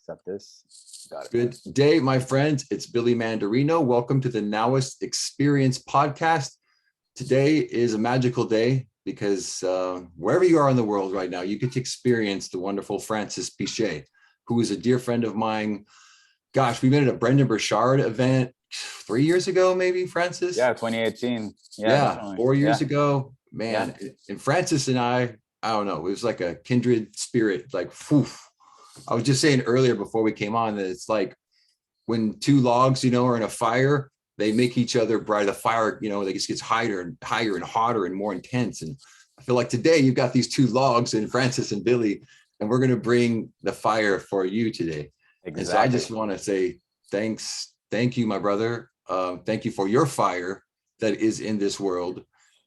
accept this. Got it. Good day, my friends. It's Billy Mandarino. Welcome to the Now-ist Experience podcast. Today is a magical day because wherever you are in the world right now, you get to experience the wonderful Francis Piche, who is a dear friend of mine. Gosh, we met at a Brendan Burchard event 3 years ago, maybe, Francis? Yeah, 2018. Yeah, 4 years ago. Man, and Francis and I don't know, it was like a kindred spirit, like, phew. I was just saying earlier before we came on that it's like when two logs, are in a fire, they make each other bright. The fire, it just gets higher and hotter and more intense. And I feel like today you've got these two logs in Francis and Billy, and we're going to bring the fire for you today. Exactly. And so I just want to say thank you, my brother. Thank you for your fire that is in this world.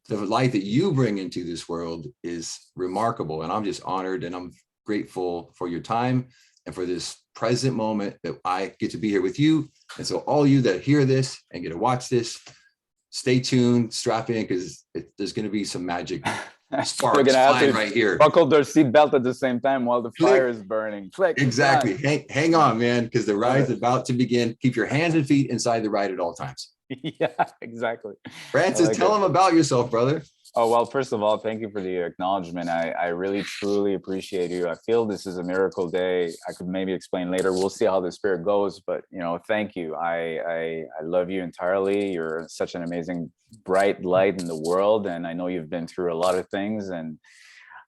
The light that you bring into this world is remarkable. And I'm just honored and I'm grateful for your time and for this present moment that I get to be here with you. And so all you that hear this and get to watch this, stay tuned, strap in, because there's going to be some magic sparks flying right here. Buckle their seatbelt at the same time while the fire is burning. Click. Exactly. Hang on, man, because the ride's about to begin. Keep your hands and feet inside the ride at all times. Yeah, exactly. Francis, tell them about yourself, brother. Oh, well, first of all, thank you for the acknowledgement. I really, truly appreciate you. I feel this is a miracle day. I could maybe explain later. We'll see how the spirit goes, but, thank you. I love you entirely. You're such an amazing, bright light in the world. And I know you've been through a lot of things. And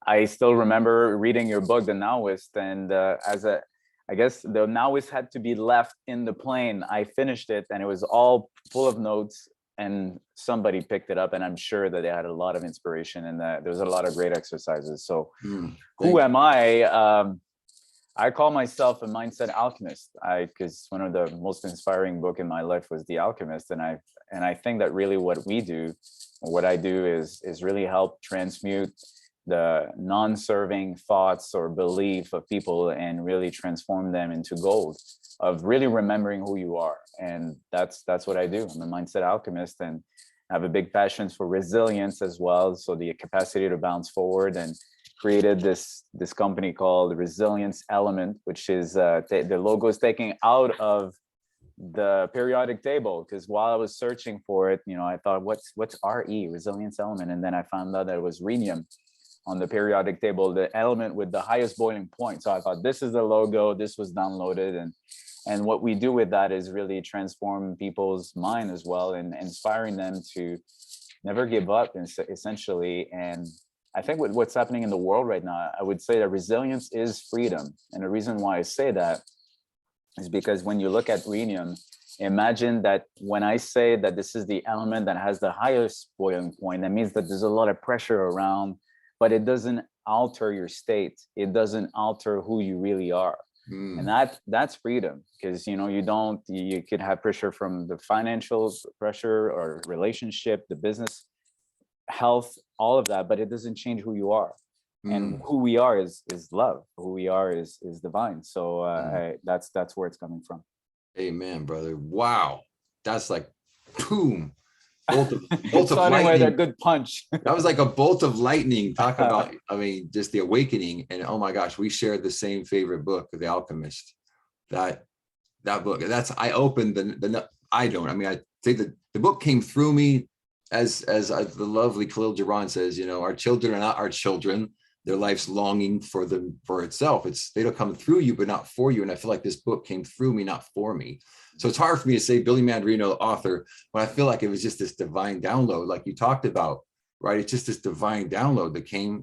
I still remember reading your book, The Now-ist. And I guess the Now-ist had to be left in the plane. I finished it and it was all full of notes. And somebody picked it up, and I'm sure that they had a lot of inspiration and that there was a lot of great exercises. So who am I? I call myself a mindset alchemist. Because one of the most inspiring book in my life was The Alchemist. And I think that really what I do is really help transmute the non-serving thoughts or belief of people and really transform them into gold of really remembering who you are. And that's what I do. I'm a mindset alchemist and I have a big passion for resilience as well. So the capacity to bounce forward, and created this company called Resilience Element, which is the logo is taken out of the periodic table, because while I was searching for it, I thought, what's RE, Resilience Element? And then I found out that it was rhenium on the periodic table, the element with the highest boiling point. So I thought, this is the logo, this was downloaded. And what we do with that is really transform people's mind as well, and inspiring them to never give up, essentially. And I think what's happening in the world right now, I would say that resilience is freedom. And the reason why I say that is because when you look at rhenium, imagine that when I say that this is the element that has the highest boiling point, that means that there's a lot of pressure around, but it doesn't alter your state. It doesn't alter who you really are. And that's freedom, because you could have pressure from the financial pressure or relationship, the business, health, all of that, but it doesn't change who you are. And who we are is love. Who we are is divine. So that's where it's coming from. Amen, brother. Wow, that's like boom. Bolt of lightning. A good punch. That was like a bolt of lightning. Talk about, just the awakening. And oh my gosh, we shared the same favorite book, The Alchemist. That book. I opened I say the book came through me as the lovely Khalil Gibran says, our children are not our children. Their life's longing for itself. They don't come through you, but not for you. And I feel like this book came through me, not for me. So it's hard for me to say Billy Mandarino, author, when I feel like it was just this divine download, like you talked about, right? It's just this divine download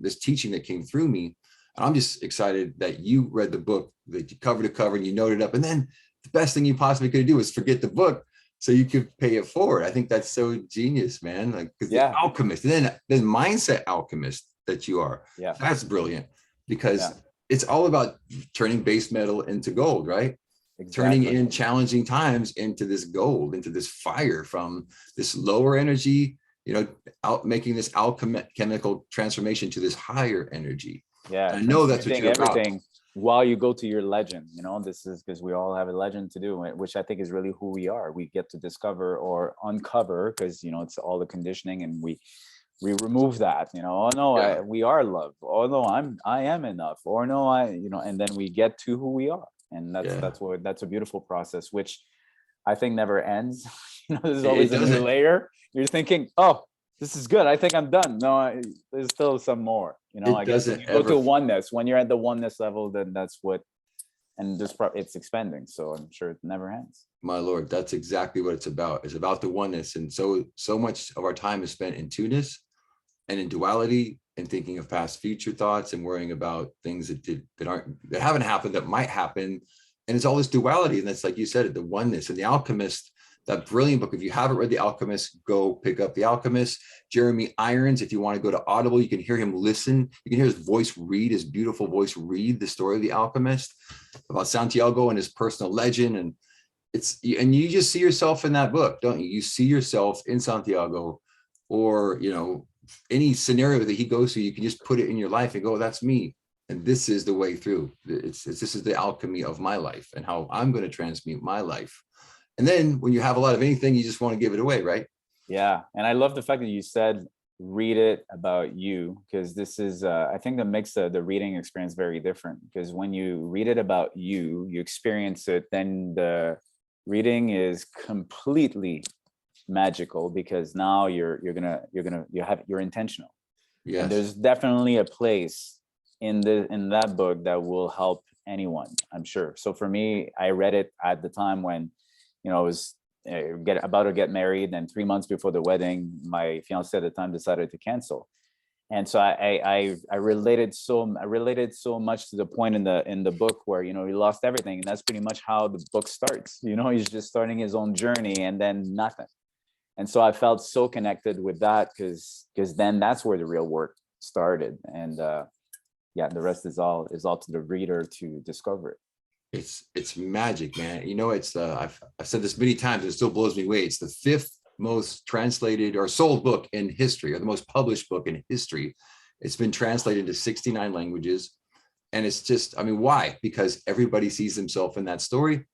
this teaching that came through me. And I'm just excited that you read the book, that you cover to cover and you noted up. And then the best thing you possibly could do is forget the book so you could pay it forward. I think that's so genius, man. Like, the alchemist, and then mindset alchemist that you are. Yeah, that's brilliant, because it's all about turning base metal into gold, right? Exactly. Turning in challenging times into this gold, into this fire from this lower energy, making this alchemical transformation to this higher energy. Yeah, I know that's what you're everything about. While you go to your legend, this is because we all have a legend to do, which I think is really who we are. We get to discover or uncover, because it's all the conditioning, and we remove that, oh no, we are love, oh no, I am enough, or no, and then we get to who we are. And Yeah. that's a beautiful process, which I think never ends. There's It always a new doesn't. layer. You're thinking, oh, this is good. I think I'm done. No, there's still some more. It I guess when doesn't you go ever. to oneness, when you're at the oneness level, then that's what, and it's expanding. So I'm sure it never ends. My Lord, that's exactly what it's about. It's about the oneness. And so much of our time is spent in two-ness and in duality and thinking of past future thoughts and worrying about things that haven't happened, that might happen. And it's all this duality. And that's, like you said, the oneness. And the Alchemist, that brilliant book. If you haven't read The Alchemist, go pick up The Alchemist. Jeremy Irons, if you want to go to Audible, you can hear him listen. You can hear his voice read, his beautiful voice read the story of The Alchemist, about Santiago and his personal legend. And you just see yourself in that book, don't you? You see yourself in Santiago, or any scenario that he goes through. You can just put it in your life and go, that's me, and this is the way through. This is the alchemy of my life and how I'm going to transmute my life. And then when you have a lot of anything, you just want to give it away, right? Yeah, and I love the fact that you said read it about you, because this is I think that makes the reading experience very different, because when you read it about you experience it, then the reading is completely magical, because now you're intentional. Yes. And there's definitely a place in that book that will help anyone, I'm sure. So for me, I read it at the time when I was about to get married, and 3 months before the wedding, my fiance at the time decided to cancel. And so I related so much to the point in the book where he lost everything, and that's pretty much how the book starts. He's just starting his own journey, and then nothing. And so I felt so connected with that, because then that's where the real work started. And yeah, the rest is all to the reader to discover it. It's magic, man. It's I've said this many times, it still blows me away. It's the 5th most translated or sold book in history, or the most published book in history. It's been translated into 69 languages. And it's just, why? Because everybody sees themselves in that story.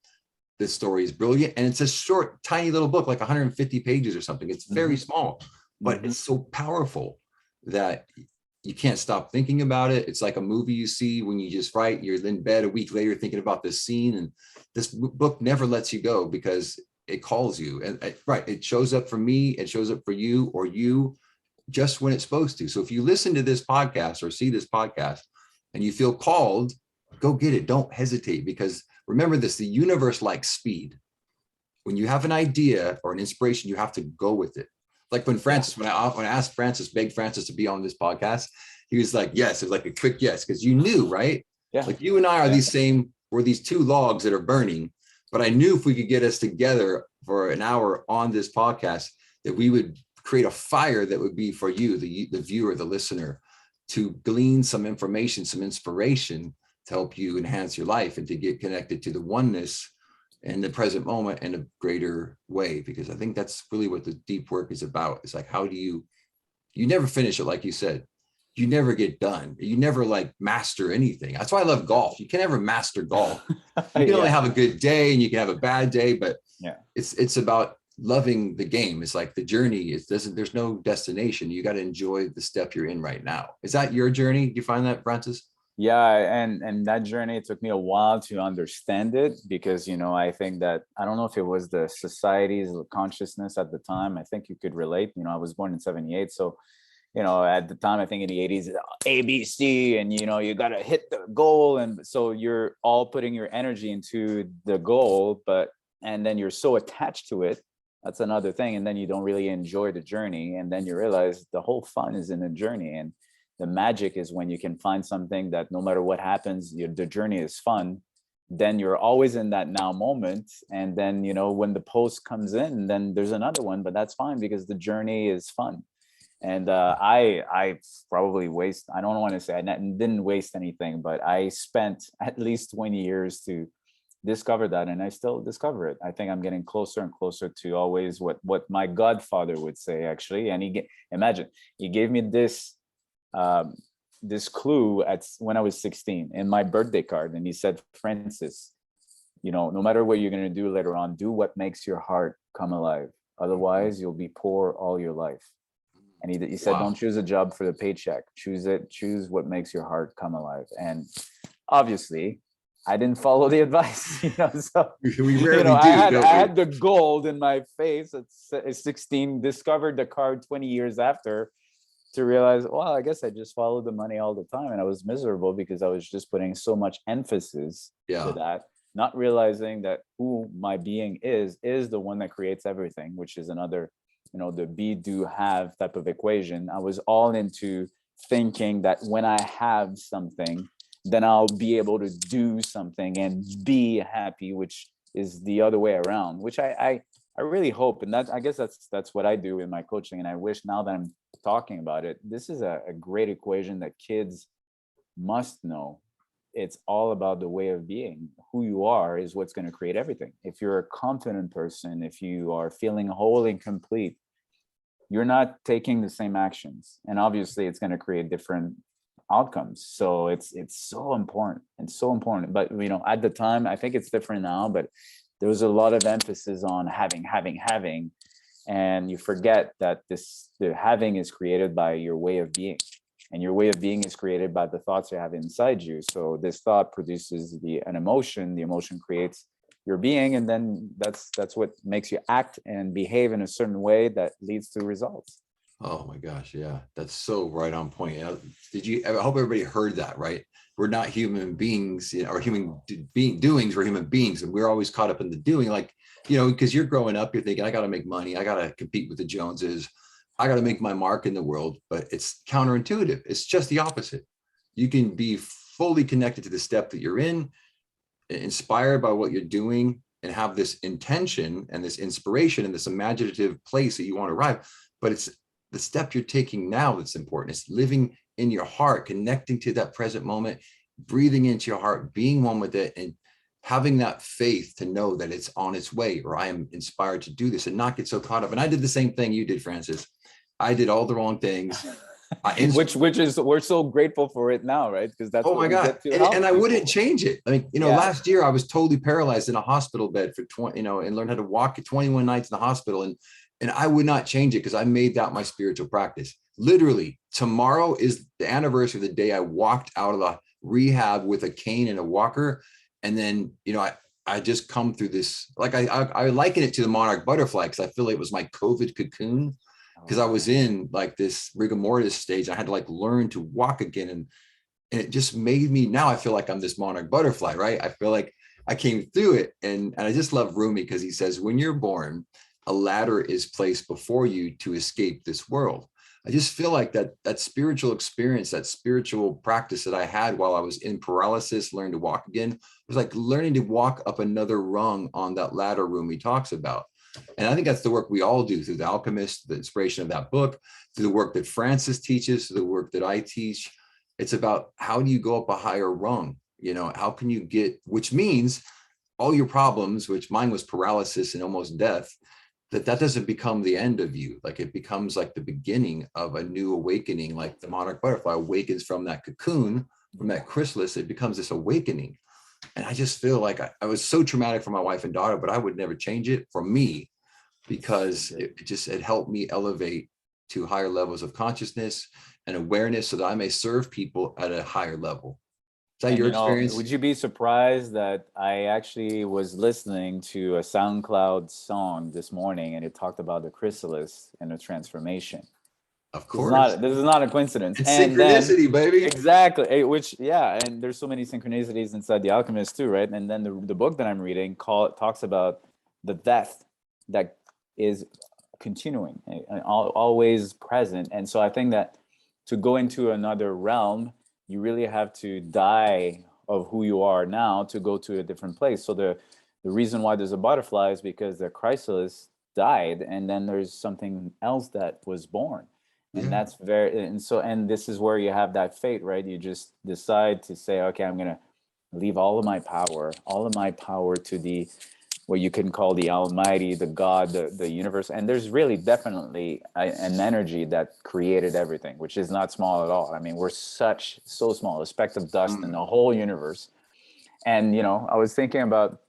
This story is brilliant. And it's a short, tiny little book, like 150 pages or something. It's very small, but it's so powerful that you can't stop thinking about it. It's like a movie you see when you just write, you're in bed a week later thinking about this scene. And this book never lets you go, because it calls you. And right, it shows up for me, it shows up for you, or you, just when it's supposed to. So if you listen to this podcast or see this podcast and you feel called, go get it. Don't hesitate, because remember this, the universe likes speed. When you have an idea or an inspiration, you have to go with it. Like when Francis, when I asked Francis, begged Francis to be on this podcast, he was like, yes. It was like a quick yes, because you knew, right? Yeah. Like you and I are we're these two logs that are burning. But I knew if we could get us together for an hour on this podcast, that we would create a fire that would be for you, the viewer, the listener, to glean some information, some inspiration to help you enhance your life and to get connected to the oneness in the present moment in a greater way. Because I think that's really what the deep work is about. It's like, how do you never finish it, like you said. You never get done. You never master anything. That's why I love golf. You can never master golf. You can only have a good day and you can have a bad day, but it's about loving the game. It's like the journey there's no destination. You got to enjoy the step you're in right now. Is that your journey? Do you find that, Francis? Yeah, and that journey, it took me a while to understand it, because I think that, I don't know if it was the society's consciousness at the time. I think you could relate. I was born in 78, so at the time, I think in the 80s, ABC, and you got to hit the goal, and so you're all putting your energy into the goal, and then you're so attached to it. That's another thing. And then you don't really enjoy the journey, and then you realize the whole fun is in the journey. And the magic is when you can find something that no matter what happens, the journey is fun. Then you're always in that now moment. And then, when the post comes in, then there's another one, but that's fine, because the journey is fun. And I probably I don't want to say I didn't waste anything, but I spent at least 20 years to discover that, and I still discover it. I think I'm getting closer and closer to always what my godfather would say, actually. And imagine, he gave me this clue when I was 16 in my birthday card, and he said, Francis, no matter what you're going to do later on, do what makes your heart come alive. Otherwise, you'll be poor all your life. And he said, Don't choose a job for the paycheck. Choose what makes your heart come alive. And obviously, I didn't follow the advice, so, We rarely I do, had, don't I we? had the gold in my face at 16, discovered the card 20 years after to realize, well, I guess I just followed the money all the time. And I was miserable because I was just putting so much emphasis to Yeah. that, not realizing that who my being is the one that creates everything, which is another, the be, do, have type of equation. I was all into thinking that when I have something, then I'll be able to do something and be happy, which is the other way around, which I really hope. And I guess that's what I do in my coaching. And I wish now that I'm talking about it, this is a great equation that kids must know. It's all about the way of being. Who you are is what's going to create everything. If you're a confident person, if you are feeling whole and complete, you're not taking the same actions, and obviously it's going to create different outcomes. So it's so important and so important. But at the time, I think it's different now, but there was a lot of emphasis on having, and you forget that the having is created by your way of being, and your way of being is created by the thoughts you have inside you. So this thought produces an emotion, the emotion creates your being, and then that's what makes you act and behave in a certain way that leads to results. Oh my gosh, yeah, that's so right on point. I hope everybody heard that, right? We're not human beings, or human doings. We're human beings, and we're always caught up in the doing. Like, because you're growing up, you're thinking, I got to make money, I got to compete with the Joneses, I got to make my mark in the world. But it's counterintuitive. It's just the opposite. You can be fully connected to the step that you're in, inspired by what you're doing, and have this intention and this inspiration and this imaginative place that you want to arrive. But it's the step you're taking now that's important. It's living in your heart, connecting to that present moment, breathing into your heart, being one with it, and having that faith to know that it's on its way, or I am inspired to do this, and not get so caught up. And I did the same thing you did, Francis. I did all the wrong things. Which is, we're so grateful for it now, right? Because that's Oh what my we God. get to help And I people. wouldn't change it. I mean, Yeah. last year I was totally paralyzed in a hospital bed for 20, and learned how to walk 21 nights in the hospital. And I would not change it because I made that my spiritual practice. Literally, tomorrow is the anniversary of the day I walked out of the rehab with a cane and a walker. And then, I just come through this, like I liken it to the monarch butterfly, because I feel like it was my COVID cocoon, because I was in like this rigor mortis stage. I had to like learn to walk again. And it just made me, now I feel like I'm this monarch butterfly, right? I feel like I came through it. And I just love Rumi, because he says, when you're born, a ladder is placed before you to escape this world. I just feel like that spiritual experience, that spiritual practice that I had while I was in paralysis, learned to walk again, was like learning to walk up another rung on that ladder Rumi talks about. And I think that's the work we all do through the Alchemist, the inspiration of that book, through the work that Francis teaches, through the work that I teach. It's about, how do you go up a higher rung? How can you get, which means all your problems, which mine was paralysis and almost death, that doesn't become the end of you. Like, it becomes like the beginning of a new awakening. Like the monarch butterfly awakens from that cocoon, from that chrysalis, it becomes this awakening. And I just feel like I was so traumatic for my wife and daughter, but I would never change it for me, because it helped me elevate to higher levels of consciousness and awareness, so that I may serve people at a higher level. Is that And your experience? would you be surprised that I actually was listening to a SoundCloud song this morning, and it talked about the chrysalis and the transformation. Of This is course. not a coincidence. It's And then synchronicity, baby. exactly, which, yeah, and there's so many synchronicities inside the Alchemist too, right? And then the book that I'm reading talks about the death that is continuing and always present. And so I think that to go into another realm, you really have to die of who you are now to go to a different place. So the reason why there's a butterfly is because the chrysalis died, and then there's something else that was born. And that's and this is where you have that fate, right? You just decide to say, okay, I'm gonna leave all of my power to the, what you can call the Almighty, the God, the universe. And there's really definitely an energy that created everything, which is not small at all. I mean, we're so small, a speck of dust in the whole universe. And I was thinking about,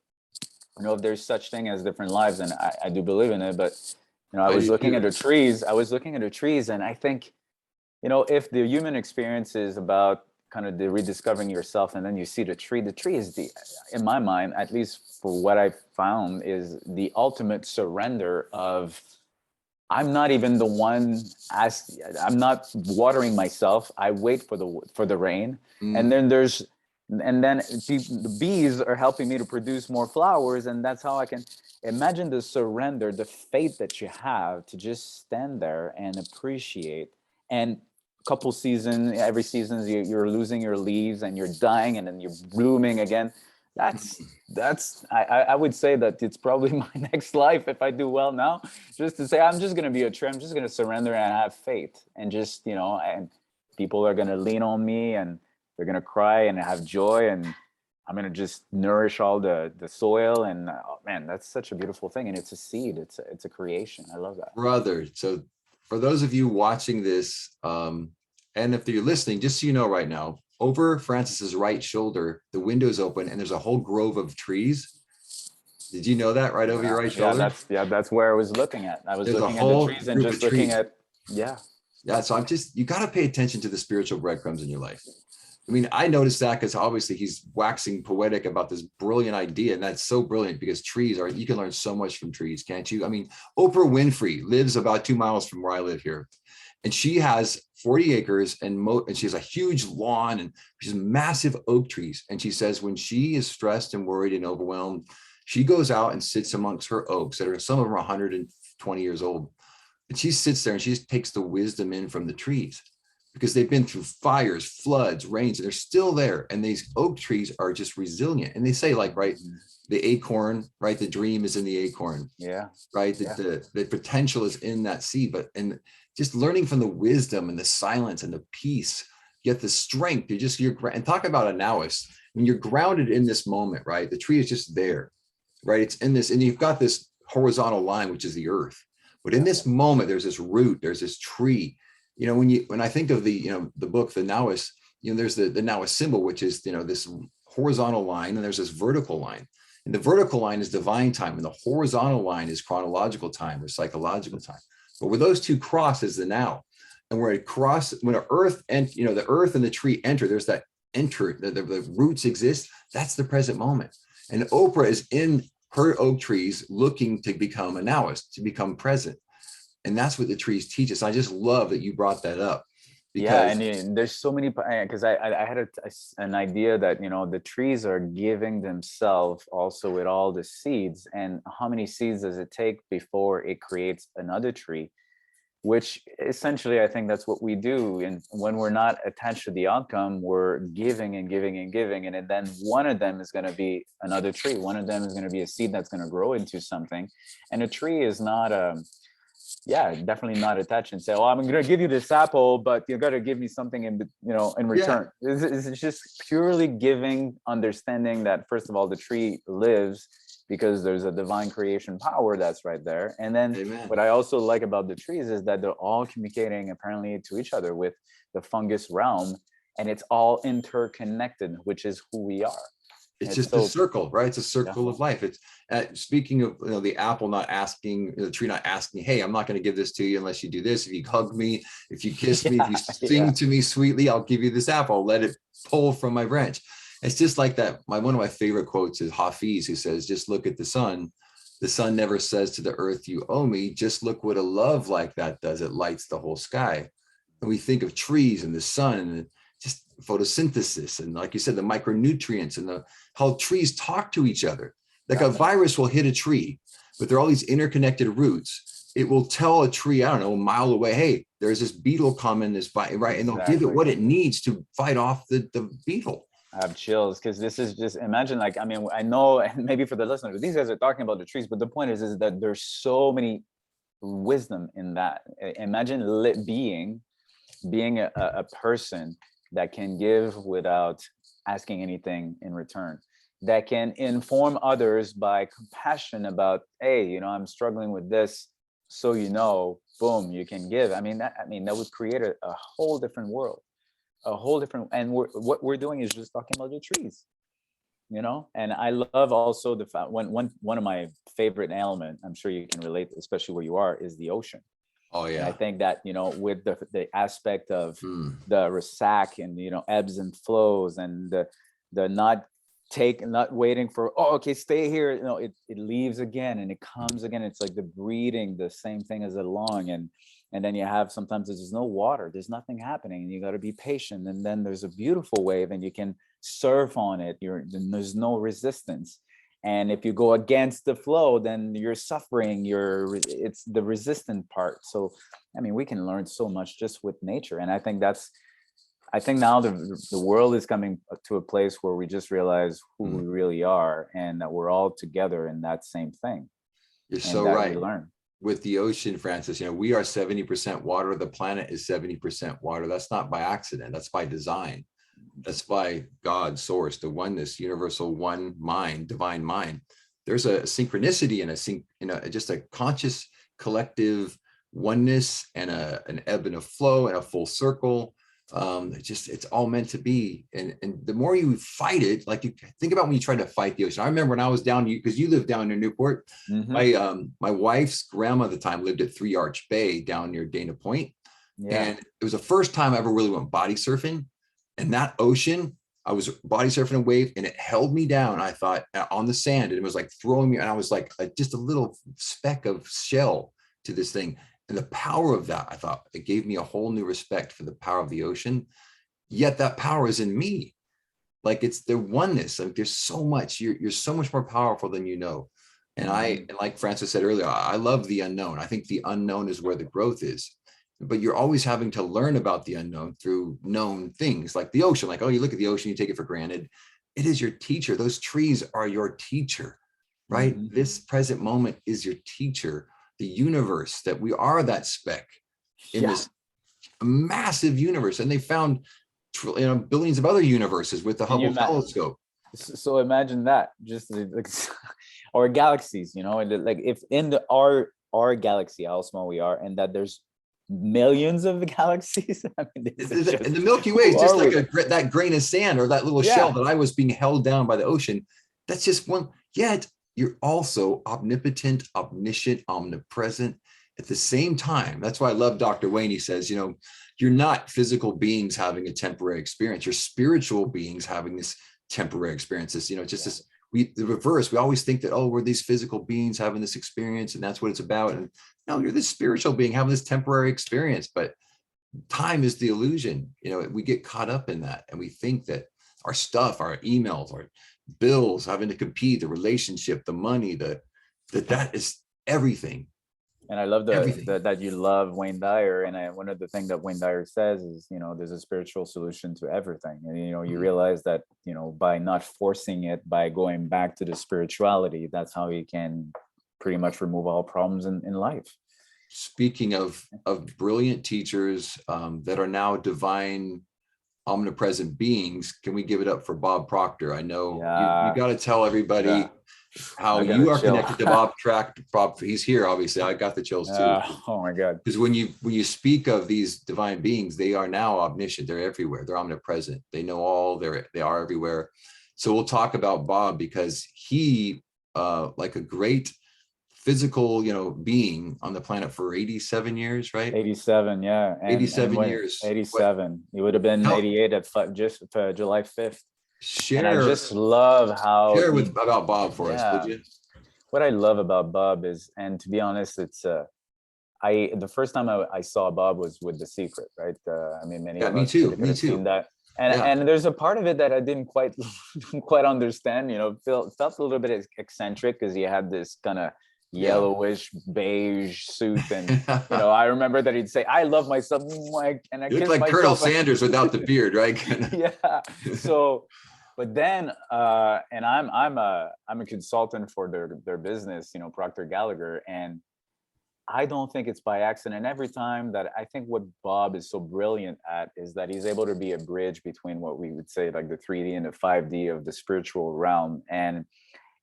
if there's such thing as different lives, and I do believe in it, but I was looking at the trees. And I think, if the human experience is about kind of the rediscovering yourself, and then you see the tree. The tree is in my mind, at least for what I found, is the ultimate surrender of, I'm not even the one I'm not watering myself. I wait for the rain. And then the bees are helping me to produce more flowers. And that's how I can imagine the surrender, the faith that you have to just stand there and appreciate. And every season you're losing your leaves and you're dying, and then you're blooming again. I would say that it's probably my next life, if I do well now, just to say, I'm just going to be a tree. I'm just going to surrender and have faith, and just, and people are going to lean on me, and they're going to cry and have joy, and I'm going to just nourish all the soil. And oh, man, that's such a beautiful thing. And it's a seed. It's a creation. I love that. Brother. So for those of you watching this, and if you're listening, just so you know right now, over Francis's right shoulder, the window's open and there's a whole grove of trees. Did you know that, right over your right shoulder? That's where I was looking at. I was looking at the trees and just looking at, yeah. So you got to pay attention to the spiritual breadcrumbs in your life. I mean, I noticed that because obviously he's waxing poetic about this brilliant idea. And that's so brilliant, because you can learn so much from trees, can't you? I mean, Oprah Winfrey lives about 2 miles from where I live here. And she has 40 acres and she has a huge lawn, and she's massive oak trees. And she says when she is stressed and worried and overwhelmed, she goes out and sits amongst her oaks that are, some of them are 120 years old. And she sits there and she just takes the wisdom in from the trees, because they've been through fires, floods, rains, and they're still there. And these oak trees are just resilient. And they say, like, right, the acorn, right? The dream is in the acorn. Yeah. Right. The potential is in that seed, and just learning from the wisdom and the silence and the peace, yet the strength. And talk about a Now-ist. When you're grounded in this moment, right? The tree is just there, right? It's in this, and you've got this horizontal line, which is the earth. But in this moment, there's this root, there's this tree. When I think of the book, the Now-ist, there's the Now-ist symbol, which is, this horizontal line, and there's this vertical line. And the vertical line is divine time, and the horizontal line is chronological time or psychological time. But where those two cross is the now. And where it crosses, when the earth and the tree enter, there's that the roots exist. That's the present moment. And Oprah is in her oak trees looking to become a Now-ist, to become present. And that's what the trees teach us. I just love that you brought that up. Because, and there's so many, because I had an idea that, the trees are giving themselves also with all the seeds. And how many seeds does it take before it creates another tree? Which essentially, I think that's what we do. And when we're not attached to the outcome, we're giving and giving and giving. And then one of them is going to be another tree. One of them is going to be a seed that's going to grow into something. And a tree is not definitely not attached and say, oh, I'm going to give you this apple, but you got to give me something in return. It's just purely giving, understanding that, first of all, the tree lives because there's a divine creation power that's right there. And then what I also like about the trees is that they're all communicating apparently to each other with the fungus realm, and it's all interconnected, which is who we are. It's just a circle, right? It's a circle of life. It's speaking of the apple not asking, the tree not asking, hey, I'm not going to give this to you unless you do this. If you hug me, if you kiss me, if you sing to me sweetly, I'll give you this apple. I'll let it pull from my branch. It's just like that. One of my favorite quotes is Hafiz, who says, just look at the sun. The sun never says to the earth, you owe me. Just look what a love like that does. It lights the whole sky. And we think of trees and the sun and just photosynthesis, and like you said, the micronutrients and how trees talk to each other. Like a virus will hit a tree, but there are all these interconnected roots. It will tell a tree, I don't know, a mile away, hey, there's this beetle coming, right? And they'll give it what it needs to fight off the beetle. I have chills, because this is just, imagine, like, I mean, I know, and maybe for the listeners, these guys are talking about the trees, but the point is that there's so many wisdom in that. Imagine being a person that can give without asking anything in return, that can inform others by compassion about, hey, I'm struggling with this, so boom, you can give. I mean, that would create a whole different world, and what we're doing is just talking about the trees, And I love also the fact, one of my favorite element, I'm sure you can relate, especially where you are, is the ocean. Oh And I yeah. think that, you know, with the aspect of Mm. the resac and, you know, ebbs and flows, and the not waiting for, oh, okay, stay here. You know, it leaves again and it comes again. It's like the breathing, the same thing as the lung. And then you have, sometimes there's no water, there's nothing happening, and you got to be patient. And then there's a beautiful wave and you can surf on it. There's no resistance. And if you go against the flow, then you're suffering. It's the resistant part. So, I mean, we can learn so much just with nature. And I think now the world is coming to a place where we just realize who we really are, and that we're all together in that same thing. You're And so that right. we learn. With the ocean, Francis, you know, we are 70% water. The planet is 70% water. That's not by accident. That's by design. That's by God, source, the oneness, universal one mind, divine mind. There's a synchronicity and just a conscious collective oneness and an ebb and a flow and a full circle. It's all meant to be. And the more you fight it, like you think about when you try to fight the ocean. I remember when I was down, because you live down near Newport. My wife's grandma at the time lived at Three Arch Bay down near Dana Point. Yeah. And it was the first time I ever really went body surfing. And that ocean, I was body surfing a wave and it held me down. I thought on the sand, and it was like throwing me. And I was like just a little speck of shell to this thing. And the power of that, I thought, it gave me a whole new respect for the power of the ocean. Yet that power is in me. Like it's the oneness. Like there's so much, you're so much more powerful than you know. And and like Francis said earlier, I love the unknown. I think the unknown is where the growth is. But you're always having to learn about the unknown through known things like the ocean. Like, oh, you look at the ocean, you take it for granted. It is your teacher. Those trees are your teacher, right? This present moment is your teacher. The universe, that we are that speck in this massive universe. And they found billions of other universes with the Hubble telescope. So imagine that, just like our galaxies, you know, and like if in our galaxy, how small we are, and that there's millions of galaxies. I mean, and the Milky Way is just like that grain of sand or that little shell that I was being held down by the ocean. That's just one. Yet you're also omnipotent, omniscient, omnipresent at the same time. That's why I love Dr. Wayne. He says, you know, you're not physical beings having a temporary experience. You're spiritual beings having this temporary experience. This, you know, just this. The reverse. We always think that, oh, we're these physical beings having this experience, and that's what it's about. And no, you're this spiritual being having this temporary experience. But time is the illusion. You know, we get caught up in that, and we think that our stuff, our emails, our bills, having to compete, the relationship, the money, that is everything. And I love that you love Wayne Dyer. And one of the things that Wayne Dyer says is, you know, there's a spiritual solution to everything. And, you know, you realize that, you know, by not forcing it, by going back to the spirituality, that's how you can pretty much remove all problems in life. Speaking of brilliant teachers that are now divine, omnipresent beings, can we give it up for Bob Proctor? I know you got to tell everybody how you are connected to Bob. Bob, he's here, obviously. I got the chills too. Oh my God! Because when you speak of these divine beings, they are now omniscient. They're everywhere. They're omnipresent. They know all. They are everywhere. So we'll talk about Bob because he, like a great physical, you know, being on the planet for 87 years, right? 87, yeah. And 87 years. 87. He would have been 88 at just July 5th. Share. And I just love how about Bob for us, would you? What I love about Bob is, and to be honest, it's the first time I saw Bob was with The Secret, right? I mean, many of us could have seen that. And there's a part of it that I didn't quite understand. You know, felt a little bit eccentric because he had this kind of yellowish beige suit, and you know, I remember that he'd say, "I love myself," and I look like Colonel Sanders without the beard, right? Yeah. So, but then, and I'm a consultant for their business, you know, Proctor Gallagher, and I don't think it's by accident. Every time that I think what Bob is so brilliant at is that he's able to be a bridge between what we would say like the 3D and the 5D of the spiritual realm, and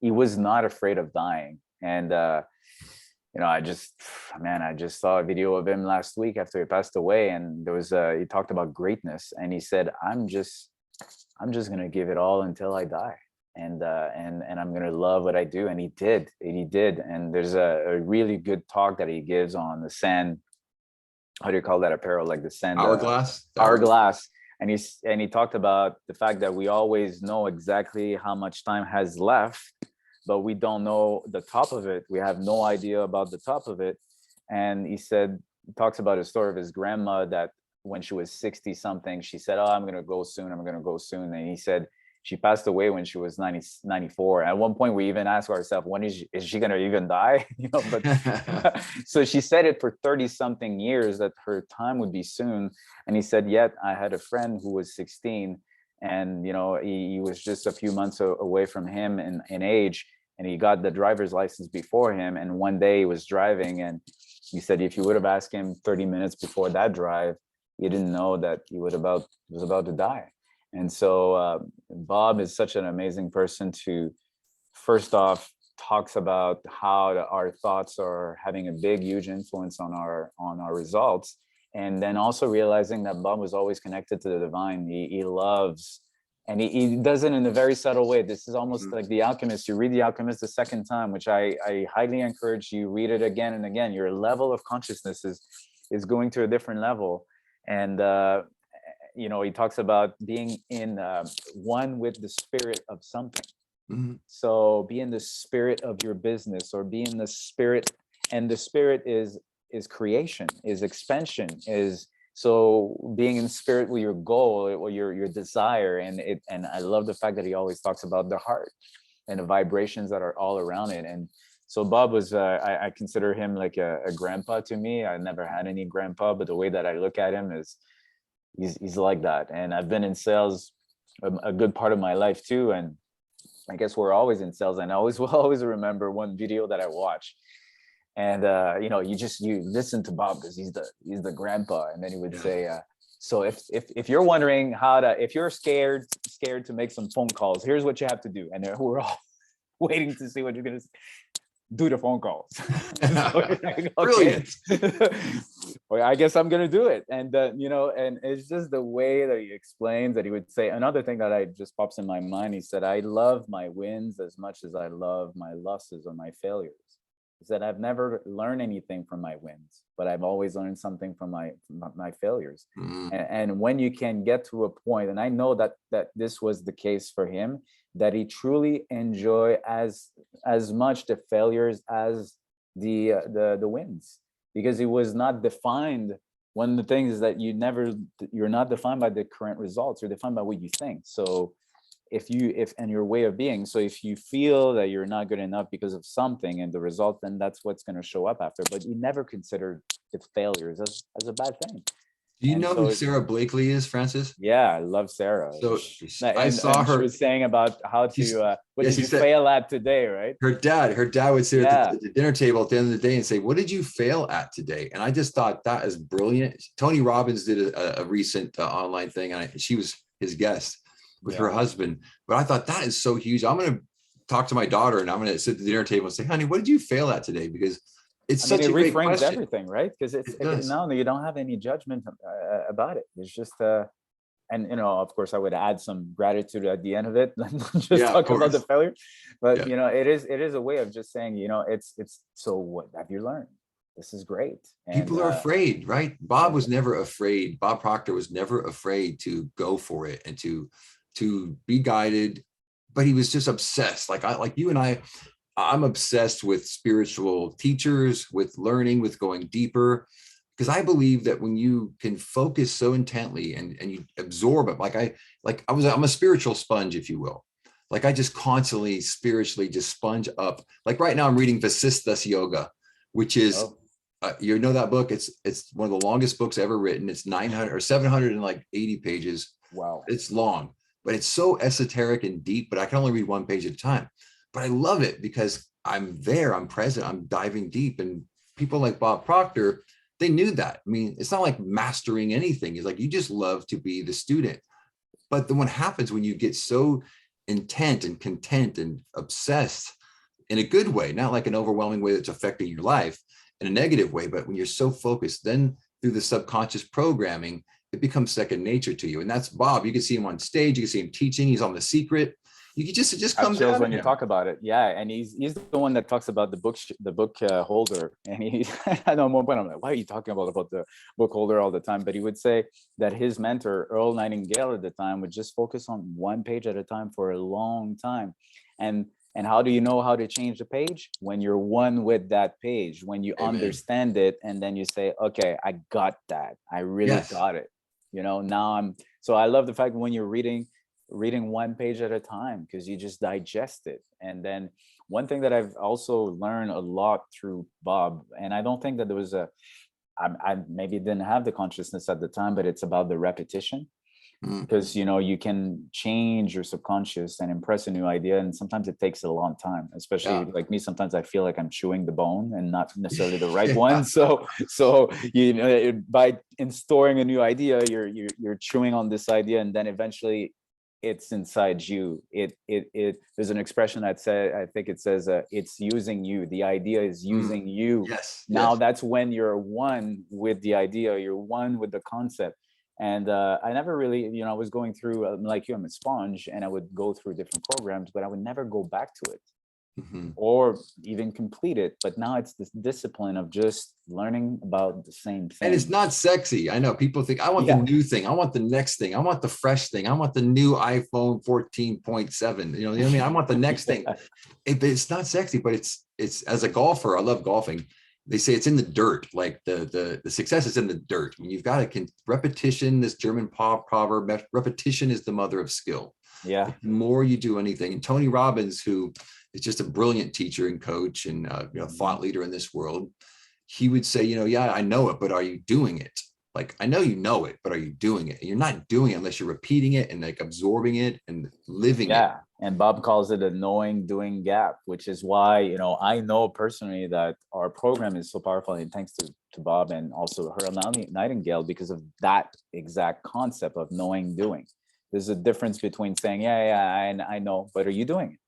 he was not afraid of dying. And you know, I just saw a video of him last week after he passed away, and there was he talked about greatness, and he said, I'm just gonna give it all until I die, and I'm gonna love what I do. And he did. And there's a really good talk that he gives on the sand how do you call that apparel, like the sand Hourglass. hourglass. And he talked about the fact that we always know exactly how much time has left, but we don't know the top of it. We have no idea about the top of it. And he talks about a story of his grandma that when she was 60 something, she said, "Oh, I'm going to go soon. I'm going to go soon." And he said she passed away when she was 94. At one point, we even asked ourselves, when is she going to even die? But so she said it for 30 something years that her time would be soon. And he said, yet I had a friend who was 16, and he was just a few months away from him in age, and he got the driver's license before him. And one day he was driving, and he said if you would have asked him 30 minutes before that drive, he didn't know that he was about to die. And so Bob is such an amazing person to, first off, talks about how our thoughts are having a big, huge influence on our results. And then also realizing that Bob was always connected to the divine. He loves, and he does it in a very subtle way. This is almost like The Alchemist. You read The Alchemist the second time, which I highly encourage you, read it again and again. Your level of consciousness is going to a different level. And he talks about being in one with the spirit of something. Mm-hmm. So be in the spirit of your business, or be in the spirit, and the spirit is creation, is expansion, is so being in spirit with your goal or your desire. And I love the fact that he always talks about the heart and the vibrations that are all around it. And so Bob was, I consider him like a grandpa to me. I never had any grandpa, but the way that I look at him is he's like that. And I've been in sales a good part of my life too. And I guess we're always in sales. And I will always remember one video that I watched. And you listen to Bob because he's the grandpa. And then he would say, so if you're wondering if you're scared to make some phone calls, here's what you have to do. And we're all waiting to see what you're gonna say. Do the phone calls. Like, brilliant. Well, I guess I'm gonna do it. And and it's just the way that he explains that. He would say another thing that just pops in my mind. He said, I love my wins as much as I love my losses or my failures. He said, I've never learned anything from my wins, but I've always learned something from my failures. And when you can get to a point, and I know that this was the case for him, that he truly enjoy as much the failures as the wins, because he was not defined. One of the things is that you're not defined by the current results. You're defined by what you think. So and your way of being. So if you feel that you're not good enough because of something and the result, then that's what's going to show up after. But you never consider the failures as a bad thing. Do you know who Sarah Blakely is, Francis? Yeah, I love Sarah. So I saw her. She was saying about how to what did you fail at today, right? Her dad would sit at the dinner table at the end of the day and say, "What did you fail at today?" And I just thought that is brilliant. Tony Robbins did a recent online thing, and she was his guest with her husband. But I thought that is so huge. I'm going to talk to my daughter, and I'm going to sit at the dinner table and say, "Honey, what did you fail at today?" Because it's such a great question. It reframes everything, right? Because no, you don't have any judgment about it. It's just and of course, I would add some gratitude at the end of it. Just talk about the failure, but it is a way of just saying, it's so what have you learned? This is great. And people are afraid, right? Bob was never afraid. Bob Proctor was never afraid to go for it and to be guided, but he was just obsessed. Like you and I'm obsessed with spiritual teachers, with learning, with going deeper, because I believe that when you can focus so intently and you absorb it, I'm a spiritual sponge, if you will. Like I just constantly spiritually just sponge up. Like right now I'm reading Vasisthas Yoga, which is, that book. It's one of the longest books ever written. It's 900 or 780 pages. Wow. It's long, but it's so esoteric and deep, but I can only read one page at a time. But I love it because I'm there, I'm present, I'm diving deep. And people like Bob Proctor, they knew that. I mean, it's not like mastering anything. It's like, you just love to be the student. But then what happens when you get so intent and content and obsessed in a good way, not like an overwhelming way that's affecting your life in a negative way, but when you're so focused, then through the subconscious programming, it becomes second nature to you. And that's Bob. You can see him on stage, you can see him teaching, he's on The Secret. You could just I have comes chills out when of you him. talk about it. Yeah, and he's the one that talks about the book holder. And he, I know at one point I'm like, why are you talking about the book holder all the time? But he would say that his mentor Earl Nightingale at the time would just focus on one page at a time for a long time. And how do you know how to change the page? When you're one with that page, when you Amen. understand it, and then you say, okay, I got that. I really Yes. got it. You know, now so I love the fact when you're reading one page at a time, because you just digest it. And then one thing that I've also learned a lot through Bob, and I don't think that there was I maybe didn't have the consciousness at the time, but it's about the repetition. Because you can change your subconscious and impress a new idea, and sometimes it takes a long time, especially like me. Sometimes I feel like I'm chewing the bone and not necessarily the right one. So by installing a new idea, you're chewing on this idea, and then eventually it's inside you. It there's an expression that says, I think it says, it's using you. The idea is using you. Yes. Now that's when you're one with the idea, you're one with the concept. And I never really, I was going through, like you, I'm a sponge, and I would go through different programs, but I would never go back to it or even complete it. But now it's this discipline of just learning about the same thing. And it's not sexy. I know people think, I want the new thing. I want the next thing. I want the fresh thing. I want the new iPhone 14.7. You know what I mean? I want the next thing. It's not sexy, but it's as a golfer, I love golfing. They say it's in the dirt. Like the success is in the dirt. I mean, you've got to repetition. This German proverb: repetition is the mother of skill. Yeah. The more you do anything, and Tony Robbins, who is just a brilliant teacher and coach and thought leader in this world, he would say, yeah, I know it, but are you doing it? Like, I know you know it, but are you doing it? And you're not doing it unless you're repeating it and like absorbing it and living it. And Bob calls it a knowing doing gap, which is why, I know personally that our program is so powerful, and thanks to Bob and also Earl Nightingale, because of that exact concept of knowing doing. There's a difference between saying, I know, but are you doing it?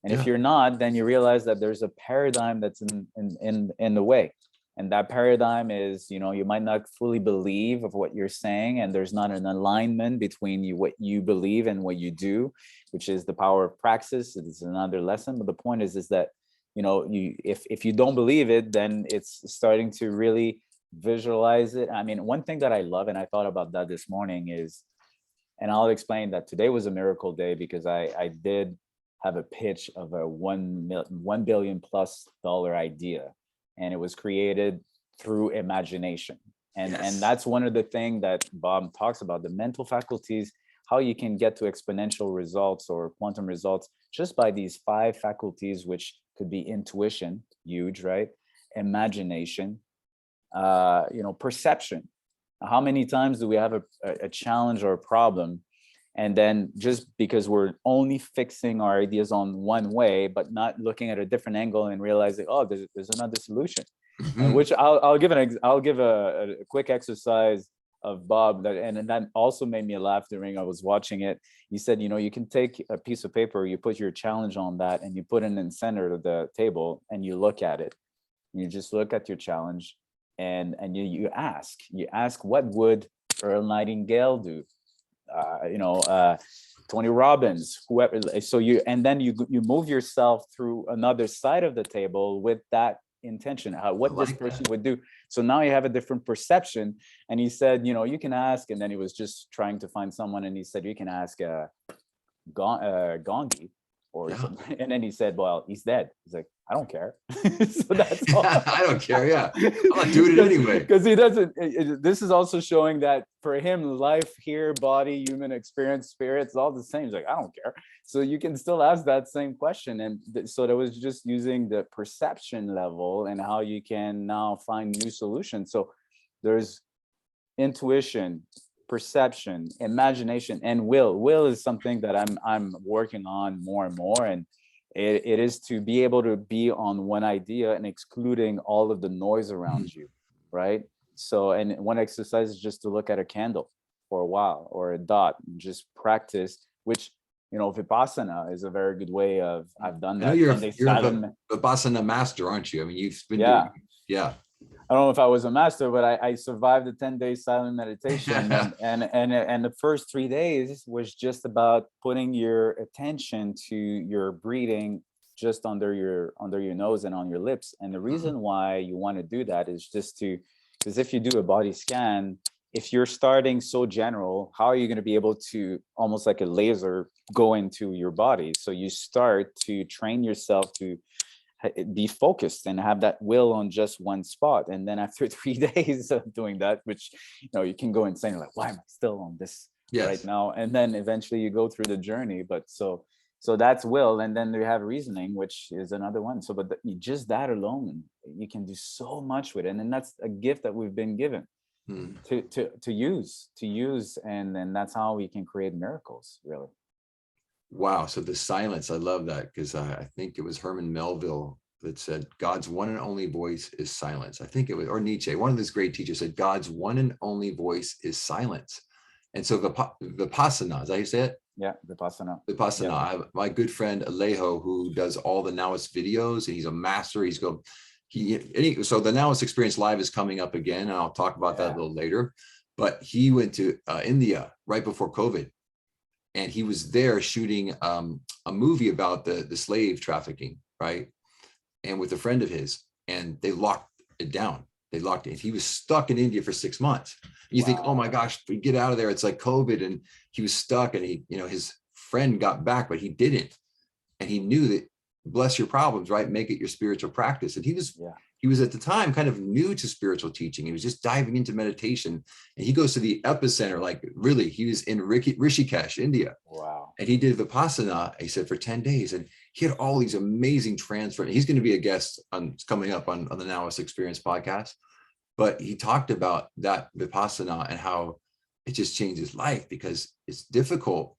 And if you're not, then you realize that there's a paradigm that's in the way. And that paradigm is, you might not fully believe of what you're saying, and there's not an alignment between what you believe and what you do, which is the power of praxis. It's another lesson. But the point is that, if you don't believe it, then it's starting to really visualize it. I mean, one thing that I love, and I thought about that this morning, is, and I'll explain that today was a miracle day because I did have a pitch of a $1 billion+ idea. And it was created through imagination. And that's one of the things that Bob talks about, the mental faculties, how you can get to exponential results or quantum results just by these 5 faculties, which could be intuition, huge, right? Imagination, perception. How many times do we have a challenge or a problem, and then just because we're only fixing our ideas on one way, but not looking at a different angle and realizing, oh, there's another solution. And which I'll give a quick exercise of Bob and that also made me laugh during I was watching it. He said, you can take a piece of paper, you put your challenge on that, and you put it in the center of the table, and you look at it. You just look at your challenge, and you ask, what would Earl Nightingale do? Tony Robbins, whoever. So you move yourself through another side of the table with that intention, what this person would do. So now you have a different perception. And he said, you can ask, and then he was just trying to find someone, and he said, you can ask Gandhi or something. And then he said, well, he's dead. He's like, I don't care. So that's all. I don't care. Yeah, I'm not doing it anyway. Because he doesn't. This is also showing that for him, life here, body, human experience, spirits, all the same. He's like, I don't care. So you can still ask that same question. And so that was just using the perception level and how you can now find new solutions. So there's intuition, perception, imagination, and will. Will is something that I'm working on more and more. And it is to be able to be on one idea and excluding all of the noise around you, right? So, and one exercise is just to look at a candle for a while or a dot and just practice, which, Vipassana is a very good way of, I've done that. I know you're a Vipassana master, aren't you? I mean, you've been doing, I don't know if I was a master, but I survived the 10-day silent meditation, and the first 3 days was just about putting your attention to your breathing just under your nose and on your lips. And the reason why you want to do that is just to, because if you do a body scan, if you're starting so general, how are you going to be able to almost like a laser go into your body? So you start to train yourself to be focused and have that will on just one spot. And then after 3 days of doing that, which, you can go insane, like, why am I still on this right now? And then eventually you go through the journey. But so that's will. And then you have reasoning, which is another one. So, but just that alone, you can do so much with it. And then that's a gift that we've been given to use. And then that's how we can create miracles, really. Wow. So the silence, I love that, because I think it was Herman Melville that said, God's one and only voice is silence. I think it was, or Nietzsche, one of his great teachers said, God's one and only voice is silence. And so Vipassana, is that how you say it? Yeah, Vipassana. Vipassana. Yeah. I have my good friend Alejo, who does all the Now-ist videos, and he's a master. So the Now-ist Experience Live is coming up again, and I'll talk about that a little later. But he went to India right before COVID. And he was there shooting a movie about the slave trafficking, right? And with a friend of his, and they locked it down. They locked it. He was stuck in India for 6 months. And you think, oh my gosh, we get out of there, it's like COVID. And he was stuck, and his friend got back, but he didn't. And he knew that, bless your problems, right? Make it your spiritual practice. And he was at the time kind of new to spiritual teaching. He was just diving into meditation, and he goes to the epicenter. Like, really, he was in Rishikesh, India. Wow. And he did Vipassana, he said, for 10 days. And he had all these amazing transfer. He's going to be a guest coming up on the Now-ist Experience podcast. But he talked about that Vipassana and how it just changed his life, because it's difficult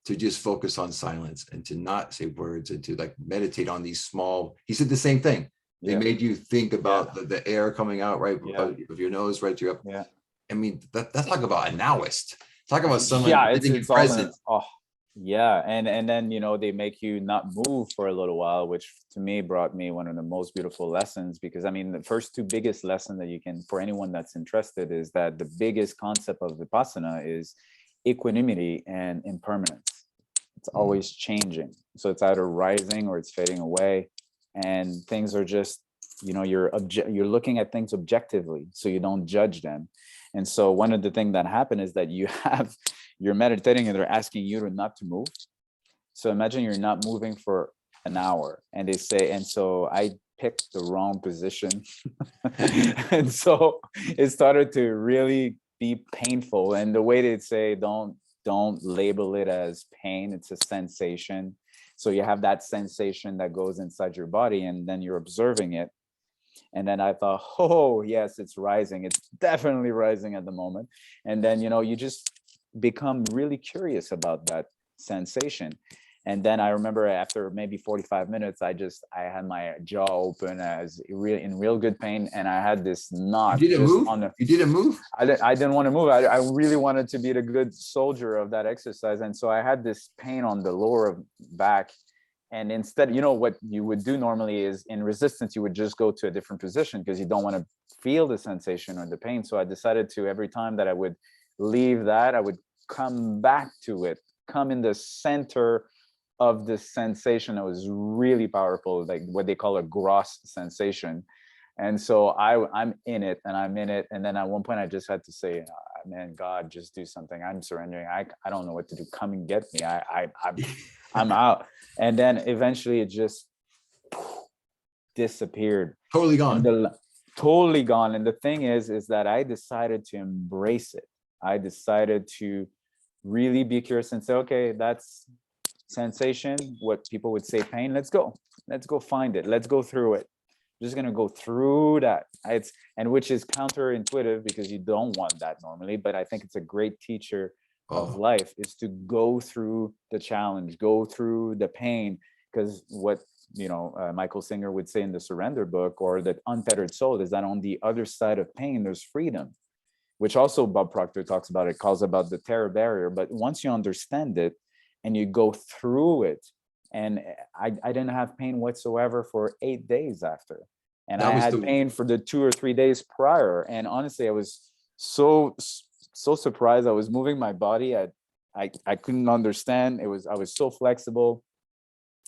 to just focus on silence and to not say words and to like meditate on these small, he said the same thing. They made you think about the air coming out right of your nose, right to your. Yeah. I mean, that's talk about a Now-ist. Talk about someone it's present. And then they make you not move for a little while, which to me brought me one of the most beautiful lessons, because I mean, the first two biggest lessons that you can, for anyone that's interested, is that the biggest concept of Vipassana is equanimity and impermanence. It's always changing, so it's either rising or it's fading away, and things are just, you're looking at things objectively, so you don't judge them. And so one of the things that happen is that you're meditating and they're asking you to not to move. So imagine you're not moving for an hour, and they say, and so I picked the wrong position. And so it started to really be painful. And the way they'd say, don't label it as pain, it's a sensation. So you have that sensation that goes inside your body, and then you're observing it. And then I thought, oh yes, it's rising. It's definitely rising at the moment. And then, you just become really curious about that sensation. And then I remember after maybe 45 minutes, I had my jaw open, as in real good pain. And I had this knot. You didn't move? You didn't move? I didn't want to move. I really wanted to be the good soldier of that exercise. And so I had this pain on the lower back. And instead, what you would do normally is, in resistance, you would just go to a different position because you don't want to feel the sensation or the pain. So I decided to, every time that I would leave that, I would come back to it, come in the center of the sensation that was really powerful, like what they call a gross sensation. And so I'm in it, and I'm in it. And then at one point I just had to say, man, God, just do something. I'm surrendering. I don't know what to do. Come and get me. I'm out. And then eventually it just disappeared. Totally gone. Totally gone. And the thing is that I decided to embrace it. I decided to really be curious and say, okay, that's sensation, what people would say pain. Let's go find it. Let's go through it. I'm just going to go through that. Which is counterintuitive, because you don't want that normally, but I think it's a great teacher of life, is to go through the challenge, go through the pain, because what Michael Singer would say in the Surrender book, or the Untethered Soul, is that on the other side of pain there's freedom, which also Bob Proctor talks about. It calls about the terror barrier. But once you understand it and you go through it, and I didn't have pain whatsoever for 8 days after. And That I was had the, pain for the 2 or 3 days prior. And honestly, I was so surprised. I was moving my body. I couldn't understand. I was so flexible,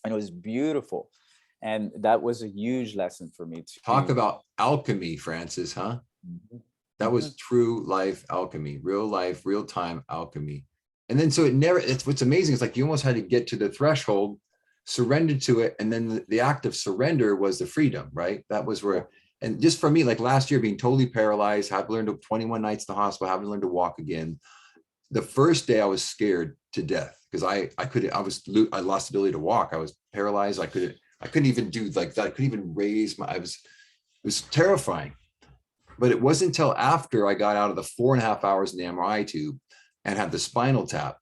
and it was beautiful. And that was a huge lesson for me talk too. about alchemy, Francis, huh? Mhm. That Mhm. was true life alchemy, real life, real time alchemy. And then so it never, it's what's amazing. It's like you almost had to get to the threshold, surrender to it. And then the act of surrender was the freedom, right? That was Yeah. where, and just for me, like last year being totally paralyzed, have learned to 21 nights in the hospital, having learned to walk again. The first day I was scared to death because I lost the ability to walk. I was paralyzed. I couldn't even do like that. I couldn't even raise it was terrifying. But it wasn't until after I got out of the 4.5 hours in the MRI tube and had the spinal tap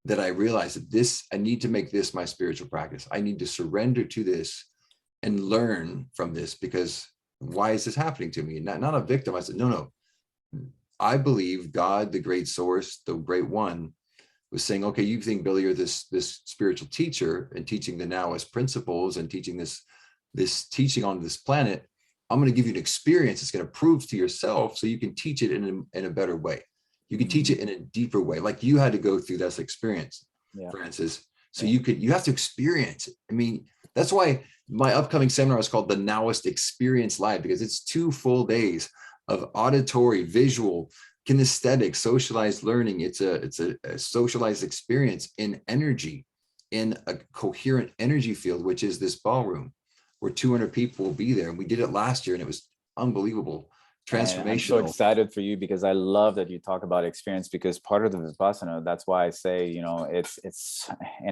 that I realized that I need to make this my spiritual practice. I need to surrender to this and learn from this, because why is this happening to me? Not a victim. I said, no. I believe God, the great source, the great one, was saying, okay, you think, Billy, you're this spiritual teacher and teaching the Now-ist principles and teaching this teaching on this planet. I'm going to give you an experience that's going to prove to yourself so you can teach it in a better way. You can teach it in a deeper way, like you had to go through this experience, Yeah. Francis. So Yeah. you have to experience it. I mean, that's why my upcoming seminar is called the Now-ist Experience Live, because it's 2 full days of auditory, visual, kinesthetic, socialized learning. It's a socialized experience in energy, in a coherent energy field, which is this ballroom, where 200 people will be there. And we did it last year, and it was unbelievable, And I'm so transformational. excited for you, because I love that you talk about experience, because part of the Vipassana, that's why I say,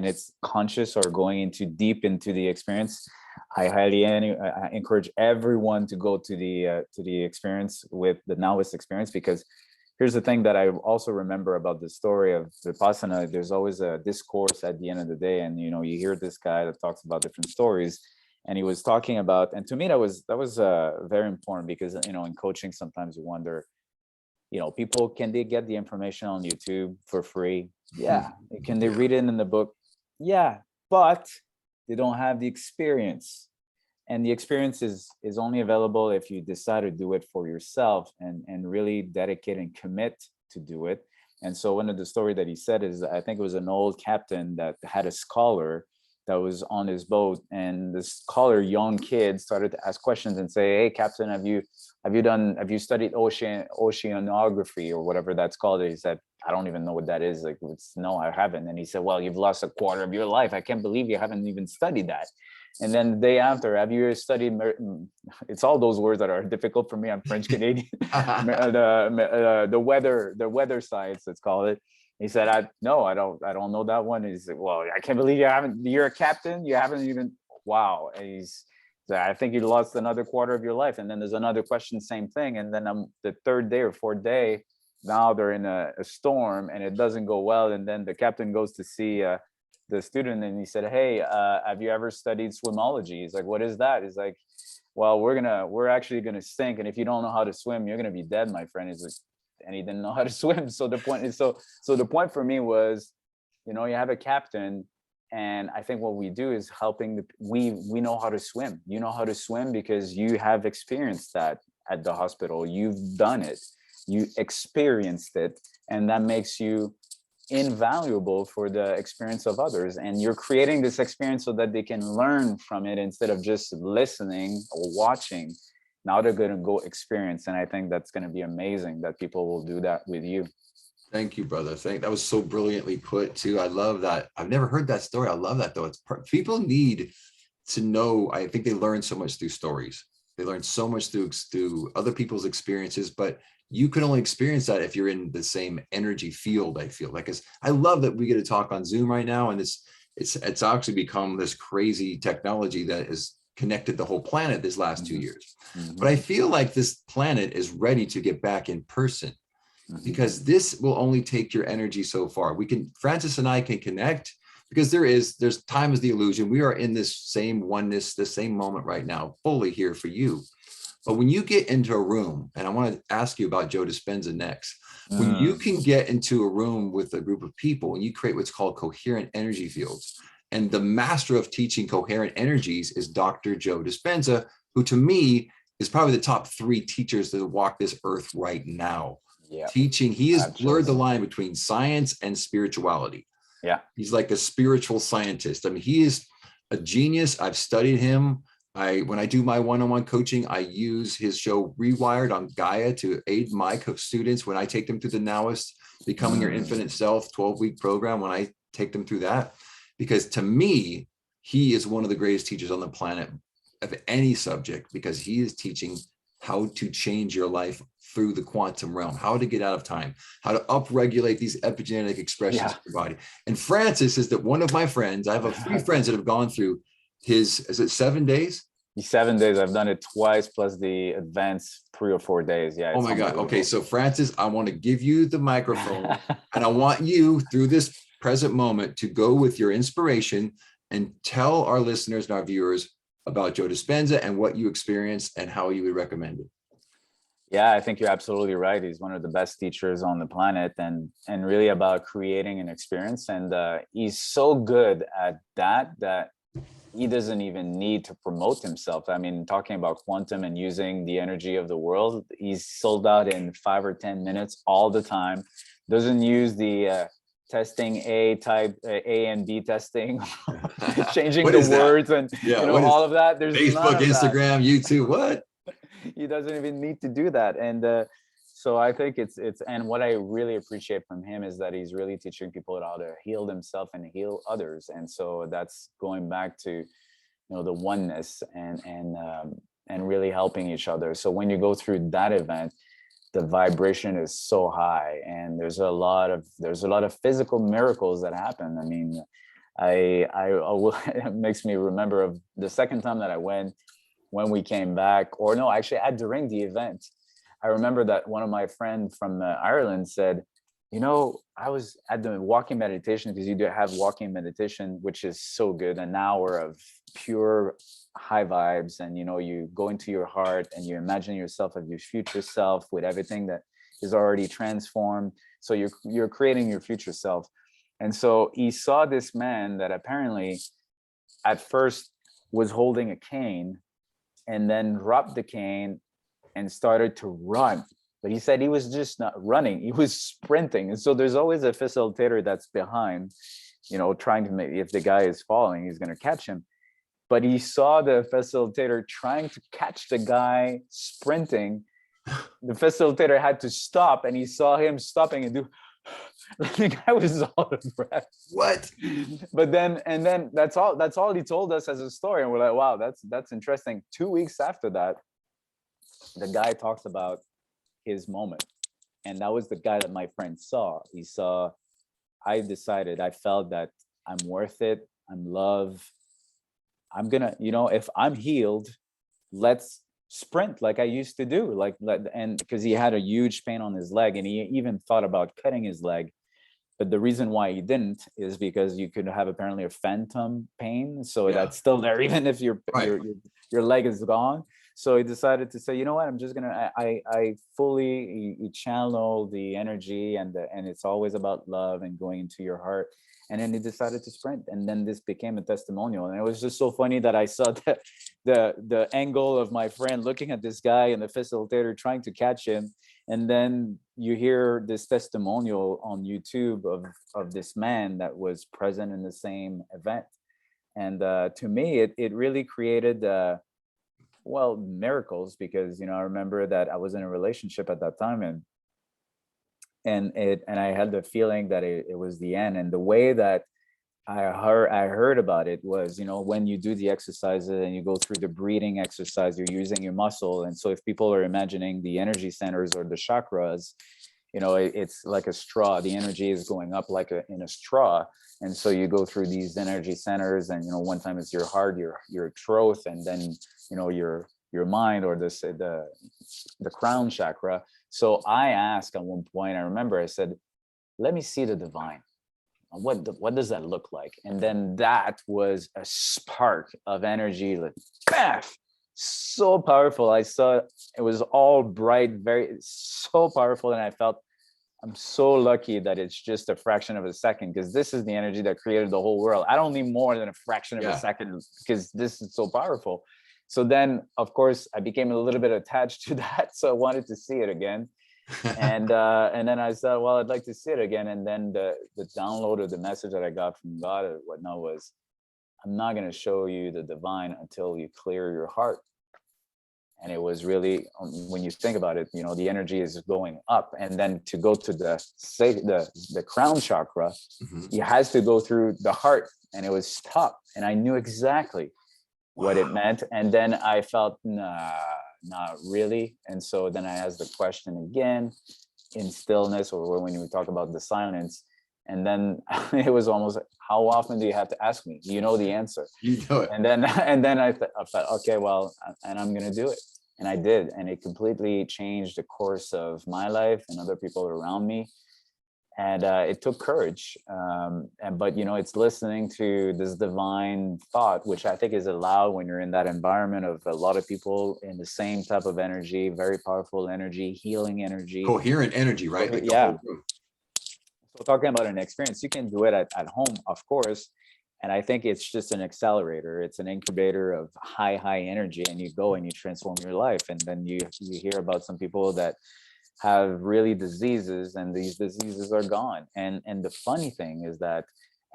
it's conscious or going into deep into the experience. I I encourage everyone to go to the experience with the Now-ist experience, because here's the thing that I also remember about the story of Vipassana. There's always a discourse at the end of the day, and you hear this guy that talks about different stories, and he was talking about, and to me that was very important, because in coaching sometimes you wonder, people, can they get the information on YouTube for free? Yeah. Can they read it in the book? Yeah, but they don't have the experience. And the experience is only available if you decide to do it for yourself, and really dedicate and commit to do it. And so one of the story that he said is, I think it was an old captain that had a scholar that was on his boat, and this scholar, young kid, started to ask questions and say, hey, captain, have you studied oceanography or whatever that's called? And he said, I don't even know what that is. Like, no, I haven't. And he said, well, you've lost a quarter of your life. I can't believe you haven't even studied that. And then the day after, have you studied, it's all those words that are difficult for me. I'm French Canadian. The weather science, let's call it. He said, I don't know that one. He's like, well, I can't believe you're a captain. You haven't even, wow. And he's, I think you lost another quarter of your life. And then there's another question, same thing. And then the 3rd day or 4th day, now they're in a storm and it doesn't go well. And then the captain goes to see the student, and he said, hey, have you ever studied swimology? He's like, what is that? He's like, well, we're actually gonna sink, and if you don't know how to swim, you're gonna be dead, my friend. He's like, and he didn't know how to swim. So the point is, so the point for me was, you have a captain, and I think what we do is helping we know how to swim. You know how to swim because you have experienced that at the hospital. You've done it, you experienced it, and that makes you invaluable for the experience of others. And you're creating this experience so that they can learn from it instead of just listening or watching. Now they're going to go experience. And I think that's going to be amazing that people will do that with you. Thank you, brother. That was so brilliantly put too. I love that. I've never heard that story. I love that though. People need to know. I think they learn so much through stories. They learn so much through other people's experiences, but you can only experience that if you're in the same energy field. I feel like I love that we get to talk on Zoom right now, and it's actually become this crazy technology that has connected the whole planet this last 2 years. But I feel like this planet is ready to get back in person, because this will only take your energy so far. Francis and I can connect, because there's time is the illusion. We are in this same oneness, the same moment right now, fully here for you. But when you get into a room, and I want to ask you about Joe Dispenza next, when you can get into a room with a group of people and you create what's called coherent energy fields, and the master of teaching coherent energies is Dr. Joe Dispenza, who to me is probably the top 3 teachers that walk this earth right now. Yeah. Teaching, he has blurred the Absolutely. line between science and spirituality. Yeah. He's like a spiritual scientist. I mean, he is a genius. I've studied him. When I do my one-on-one coaching, I use his show Rewired on Gaia to aid my students when I take them through the Now-ist Becoming Your Infinite Self 12-week program, when I take them through that. Because to me, he is one of the greatest teachers on the planet of any subject, because he is teaching how to change your life through the quantum realm, how to get out of time, how to upregulate these epigenetic expressions of your body. And Francis is that one of my friends, I have 3 friends that have gone through his, is it 7 days? 7 days. I've done it twice, plus the advanced 3 or 4 days. Yeah. Oh my God. Okay. So Francis, I want to give you the microphone and I want you through this present moment to go with your inspiration and tell our listeners and our viewers about Joe Dispenza and what you experienced and how you would recommend it. Yeah, I think you're absolutely right. He's one of the best teachers on the planet, and really about creating an experience. And he's so good at that he doesn't even need to promote himself. I mean, talking about quantum and using the energy of the world, he's sold out in 5 or 10 minutes all the time. Doesn't use the testing A and B testing, changing the words and all of that. There's Facebook, Instagram, YouTube, what? He doesn't even need to do that. And so I think it's and what I really appreciate from him is that he's really teaching people how to heal themselves and heal others. And so that's going back to, the oneness and really helping each other. So when you go through that event, the vibration is so high, and there's a lot of physical miracles that happen. I mean, it makes me remember of the second time that I went, when we came back, or no, actually during the event. I remember that one of my friends from Ireland said, I was at the walking meditation, because you do have walking meditation, which is so good, an hour of pure high vibes. And, you go into your heart and you imagine yourself as your future self with everything that is already transformed. So you're creating your future self. And so he saw this man that apparently at first was holding a cane, and then dropped the cane and started to run. But he said he was just not running, he was sprinting. And so there's always a facilitator that's behind, trying to make, if the guy is falling, he's going to catch him. But he saw the facilitator trying to catch the guy sprinting. The facilitator had to stop, and he saw him stopping and do. The guy was out of breath. What? But then that's all he told us as a story. And we're like, wow, that's interesting. 2 weeks after that, the guy talks about his moment. And that was the guy that my friend saw. He saw, I felt that I'm worth it. I'm loved. I'm gonna, if I'm healed, let's sprint like I used to do. And because he had a huge pain on his leg, and he even thought about cutting his leg. But the reason why he didn't is because you could have apparently a phantom pain. So that's still there, even if your leg is gone. So he decided to say, you know what, I'm just gonna, I fully channel the energy, and it's always about love and going into your heart. And then he decided to sprint, and then this became a testimonial. And it was just so funny that I saw the angle of my friend looking at this guy and the facilitator trying to catch him. And then you hear this testimonial on YouTube of this man that was present in the same event. And to me, it really created miracles, because I remember that I was in a relationship at that time, and I had the feeling that it was the end. And the way that I heard about it was, when you do the exercises and you go through the breathing exercise, you're using your muscle. And so if people are imagining the energy centers or the chakras, it's like a straw. The energy is going up like in a straw. And so you go through these energy centers, and, one time it's your heart, your throat, and then, your mind, or the crown chakra. So I asked at one point, I remember I said, let me see the divine. What does that look like? And then that was a spark of energy, like, bam, so powerful. I saw it was all bright, so powerful. And I felt, I'm so lucky that it's just a fraction of a second, because this is the energy that created the whole world. I don't need more than a fraction of a second, because this is so powerful. So then, of course, I became a little bit attached to that. So I wanted to see it again. And then I said, well, I'd like to see it again. And then the download of the message that I got from God or whatnot was, I'm not going to show you the divine until you clear your heart. And it was really, when you think about it, the energy is going up, and then to go to the crown chakra, it has to go through the heart, and it was tough. And I knew exactly what it meant. And then I felt, nah, not really. And so then I asked the question again in stillness, or when we talk about the silence. And then it was almost like, how often do you have to ask me? You know the answer. You know it. And then I thought, okay, well, and I'm going to do it. And I did. And it completely changed the course of my life and other people around me. And it took courage. But, it's listening to this divine thought, which I think is allowed when you're in that environment of a lot of people in the same type of energy, very powerful energy, healing energy. Coherent energy, right? Like yeah. So talking about an experience, you can do it at home, of course. And I think it's just an accelerator. It's an incubator of high energy, and you go and you transform your life. And then you hear about some people that have really diseases, and these diseases are gone. And the funny thing is that,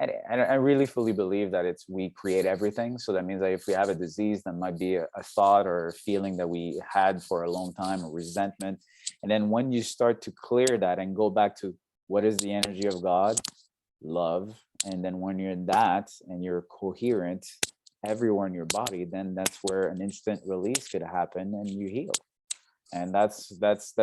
and I really fully believe that we create everything. So that means that if we have a disease, that might be a thought or a feeling that we had for a long time, or resentment. And then when you start to clear that and go back to what is the energy of God? Love. And then when you're in that and you're coherent everywhere in your body, then that's where an instant release could happen and you heal. And that's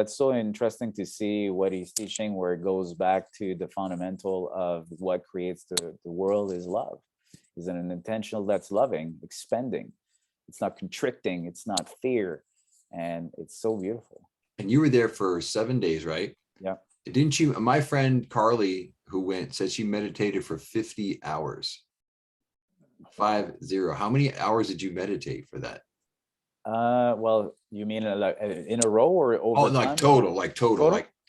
so interesting to see what he's teaching, where it goes back to the fundamental of what creates the world is love. Is an intentional that's loving, expanding. It's not constricting, it's not fear. And it's so beautiful. And you were there for 7 days, right? Yeah. Didn't you? My friend Carly, who went, said she meditated for 50 hours. 50. How many hours did you meditate for that? Well, you mean like in a row or over? Oh, like total. Like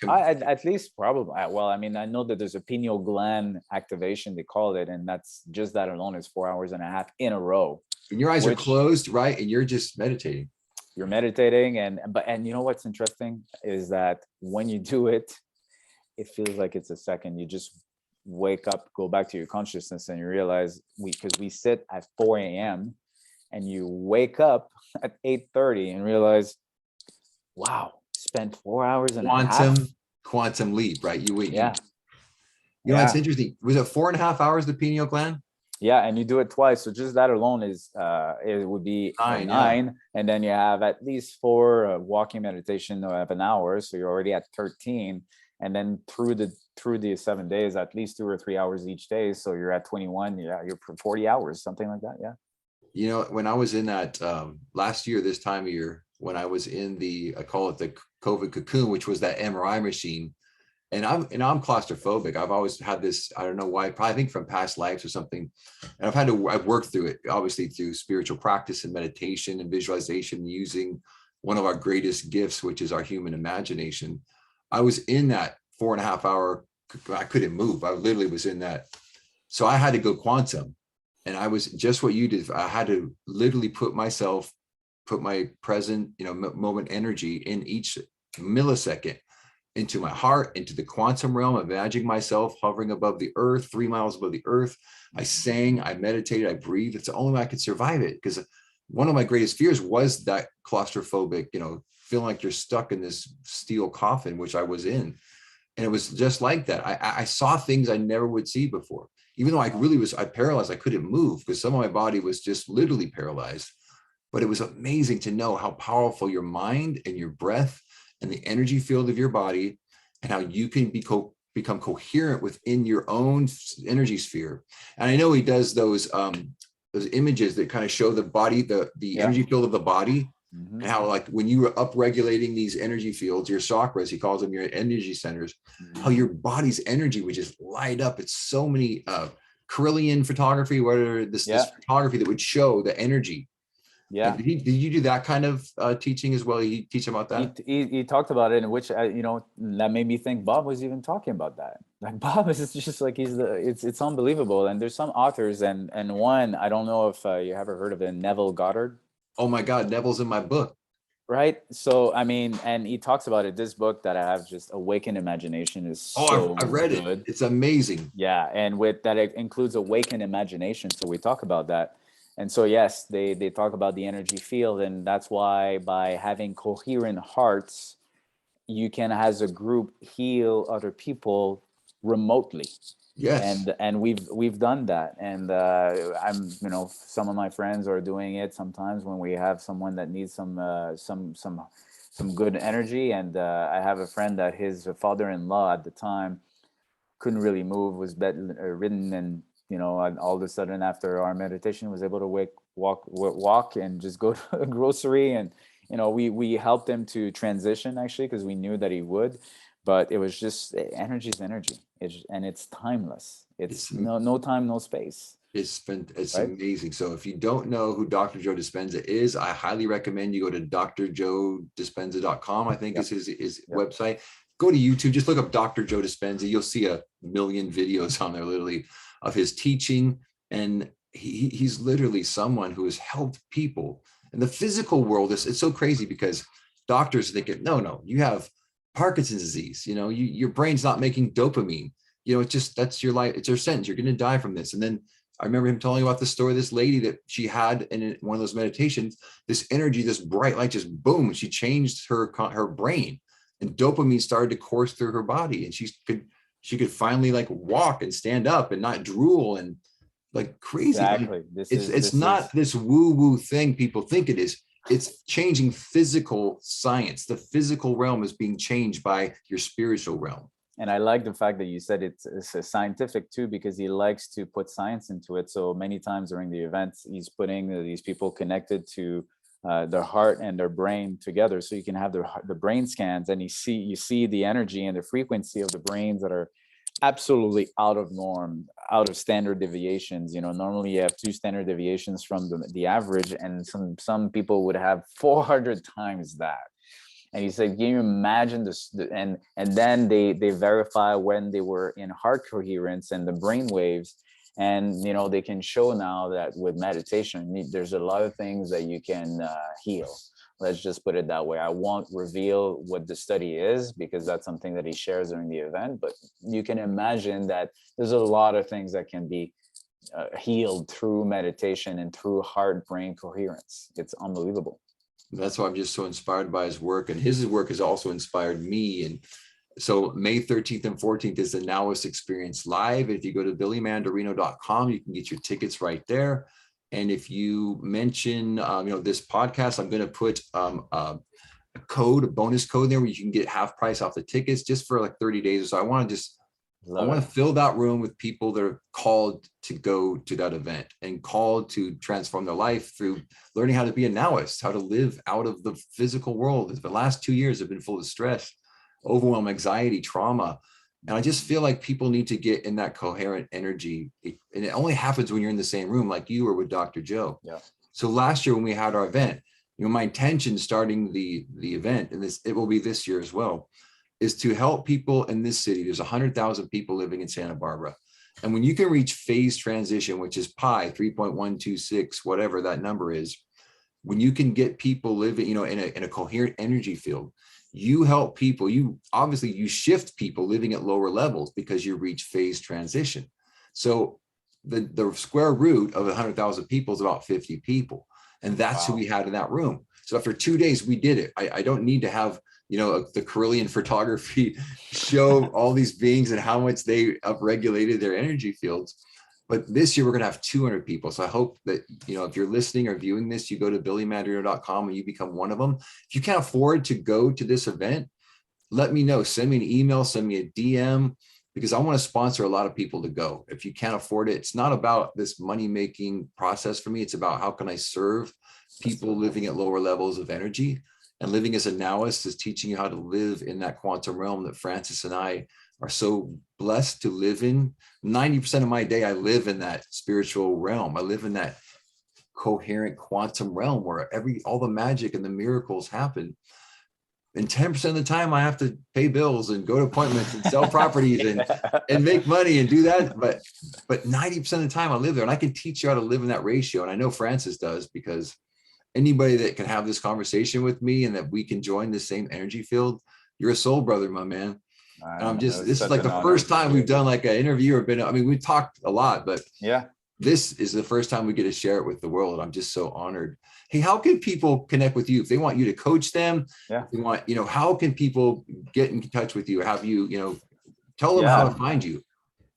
at least probably. Well, I mean, I know that there's a pineal gland activation, they call it, and that's just that alone is 4.5 hours in a row. And your eyes are closed, right? And you're just meditating. You're meditating, and you know what's interesting is that when you do it, it feels like it's a second. You just wake up, go back to your consciousness, and you realize because we sit at 4 a.m. and you wake up at 8:30 and realize, wow, spent 4 hours and a half. Quantum leap, right? You wait. Yeah. You know, it's interesting. Was it 4.5 hours, the pineal gland? Yeah, and you do it twice. So just that alone is it would be 9. Yeah. And then you have at least 4 walking meditation of an hour. So you're already at 13. And then through the 7 days, at least 2 or 3 hours each day. So you're at 21. Yeah, you're 40 hours, something like that. Yeah. You know, when I was in that last year, this time of year, when I was in I call it the COVID cocoon, which was that MRI machine, and I'm claustrophobic. I've always had this, I don't know why, probably I think from past lives or something. And I've worked through it, obviously through spiritual practice and meditation and visualization, using one of our greatest gifts, which is our human imagination. I was in that 4.5 hour, I couldn't move. I literally was in that. So I had to go quantum. And I was just what you did. I had to literally put my present, moment energy in each millisecond into my heart, into the quantum realm, imagining myself hovering above the earth, 3 miles above the earth. I sang, I meditated, I breathed. It's the only way I could survive it, because one of my greatest fears was that claustrophobic, feeling like you're stuck in this steel coffin, which I was in. And it was just like that. I saw things I never would see before. Even though I paralyzed, I couldn't move because some of my body was just literally paralyzed. But it was amazing to know how powerful your mind and your breath and the energy field of your body, and how you can become coherent within your own energy sphere. And I know he does those images that kind of show the body, the energy field of the body, and how, like, when you were up-regulating these energy fields, your chakras, he calls them your energy centers, how your body's energy would just light up. It's so many Carillion photography, this photography that would show the energy. Yeah. Did you do that kind of teaching as well? He teach about that? He talked about it, in which, that made me think Bob was even talking about that. Like, Bob is just like, it's unbelievable. And there's some authors, and one, I don't know if you ever heard of it, Neville Goddard. oh my God, Neville's in my book. Right. So, I mean, and he talks about it. This book that I have, just Awakened Imagination, is Oh, so I read it. good. It's amazing. Yeah. And with that, it includes Awakened Imagination. So we talk about that. And so, yes, they talk about the energy field. And that's why by having coherent hearts, you can, as a group, heal other people remotely. Yes. And we've done that. And I'm, some of my friends are doing it sometimes when we have someone that needs some good energy. And I have a friend that his father-in-law at the time couldn't really move, was bedridden, and and all of a sudden after our meditation was able to walk and just go to a grocery. And we helped him to transition, actually, because we knew that he would. But it was just, energy is energy. And it's timeless. It's It's no time, no space. it's Right. amazing. So if you don't know who Dr. Joe Dispenza is, I highly recommend you go to drjoedispenza.com, I think Yep. is his Yep. website. Go to YouTube, just look up Dr. Joe Dispenza. You'll see a million videos on there, literally, of his teaching. And he's literally someone who has helped people in the physical world. It's so crazy because doctors think, no, you have Parkinson's disease. Your brain's not making dopamine. It's just, that's your life. It's your sentence. You're going to die from this. And then I remember him telling about the story of this lady that she had in one of those meditations, this energy, this bright light, just boom, she changed her brain, and dopamine started to course through her body, and she could finally like walk and stand up and not drool and like crazy. Exactly. Like, it's not this woo thing people think it is. It's changing physical science. The physical realm is being changed by your spiritual realm. And I like the fact that you said it's scientific too, because he likes to put science into it. So many times during the events, he's putting these people connected to their heart and their brain together, so you can have the brain scans, and you see the energy and the frequency of the brains that are absolutely out of norm, out of standard deviations. Normally you have 2 standard deviations from the average, and some people would have 400 times that. And he said, can you imagine this? And then they verify when they were in heart coherence and the brain waves. And, they can show now that with meditation, there's a lot of things that you can heal. Let's just put it that way. I won't reveal what the study is, because that's something that he shares during the event. But you can imagine that there's a lot of things that can be healed through meditation and through heart-brain coherence. It's unbelievable. That's why I'm just so inspired by his work, and his work has also inspired me. And so May 13th and 14th is the Now-ist experience live. If you go to billymandarino.com, you can get your tickets right there. And if you mention, this podcast, I'm going to put a bonus code there where you can get half price off the tickets just for like 30 days or so. I want to fill that room with people that are called to go to that event and called to transform their life through learning how to be a Now-ist, how to live out of the physical world. The last 2 years have been full of stress, overwhelm, anxiety, trauma. And I just feel like people need to get in that coherent energy. And it only happens when you're in the same room, like you were with Dr. Joe. Yeah. So last year when we had our event, my intention starting the event, and it will be this year as well, is to help people in this city. There's 100,000 people living in Santa Barbara. And when you can reach phase transition, which is pi 3.126, whatever that number is, when you can get people living, in a coherent energy field, you help people. You shift people living at lower levels because you reach phase transition. So the square root of 100,000 people is about 50 people. And that's who we had in that room. So after 2 days, we did it. I don't need to have, the Carillion photography show all these beings and how much they upregulated their energy fields. But this year we're going to have 200 people. So I hope that, if you're listening or viewing this, you go to billymandarino.com and you become one of them. If you can't afford to go to this event, let me know. Send me an email, send me a DM, because I want to sponsor a lot of people to go. If you can't afford it, it's not about this money-making process for me. It's about how can I serve people living at lower levels of energy. And living as a Now-ist is teaching you how to live in that quantum realm that Francis and I are so blessed to live in. 90% of my day, I live in that spiritual realm. I live in that coherent quantum realm where all the magic and the miracles happen. And 10% of the time I have to pay bills and go to appointments and sell properties and make money and do that. But 90% of the time I live there, and I can teach you how to live in that ratio. And I know Francis does, because anybody that can have this conversation with me and that we can join the same energy field, you're a soul brother, my man. And I'm just, It's this is such like an the honor. first time we've done like an interview or been, I mean, we talked a lot, but Yeah. this is the first time we get to share it with the world. I'm just so honored. Hey, how can people connect with you if they want you to coach them? Yeah. If they want, how can people get in touch with you? Have you, tell them how to find you.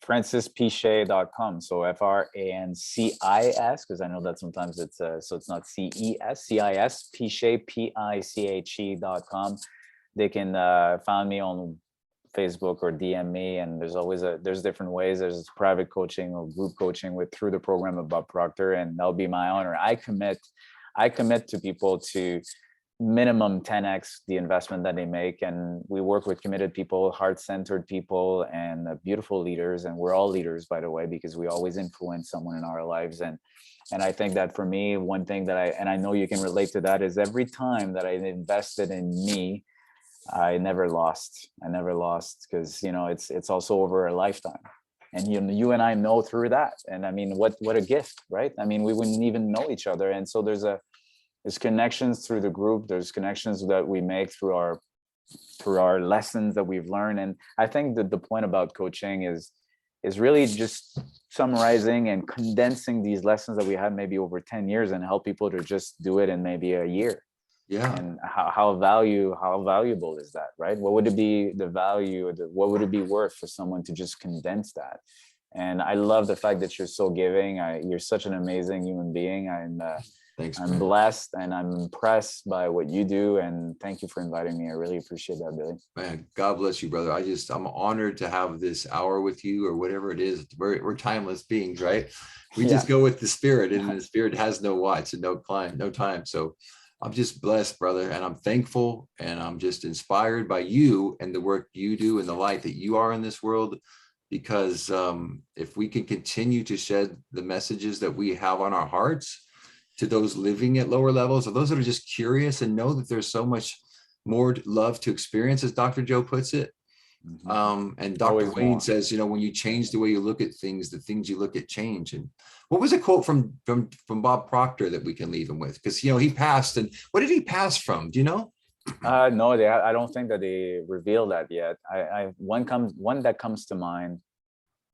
francispiche.com. So FRANCIS, because I know that sometimes it's so it's not CES, Piche, PICHE.com. They can find me on Facebook or DM me, and there's different ways. There's private coaching or group coaching through the program of Bob Proctor, and that'll be my honor. I commit to people to minimum 10x the investment that they make, and we work with committed people, heart-centered people, and beautiful leaders. And we're all leaders, by the way, because we always influence someone in our lives. And I think that for me, one thing that I know you can relate to that, is every time that I invested in me, I never lost because it's also over a lifetime. And you and I know through that. And I mean, what a gift, right? I mean, we wouldn't even know each other. And so there's connections through the group. There's connections that we make through our lessons that we've learned. And I think that the point about coaching is really just summarizing and condensing these lessons that we had maybe over 10 years and help people to just do it in maybe a year. Yeah. And how valuable is that, right? What would it be the value, what would it be worth for someone to just condense that? And I love the fact that you're so giving. You're such an amazing human being. Thanks, I'm blessed and I'm impressed by what you do. And thank you for inviting me. I really appreciate that, Billy. Man, God bless you, brother. I'm honored to have this hour with you, or whatever it is. We're timeless beings, right? We just go with the spirit, and the spirit has no watch and no time. So I'm just blessed, brother. And I'm thankful, and I'm just inspired by you and the work you do and the light that you are in this world. Because if we can continue to shed the messages that we have on our hearts to those living at lower levels, or those that are just curious and know that there's so much more love to experience, as Dr. Joe puts it. And Dr. Wayne says, when you change the way you look at things, the things you look at change. And what was a quote from Bob Proctor that we can leave him with? Because, he passed, and what did he pass from? Do you know? No, I don't think that they revealed that yet. One that comes to mind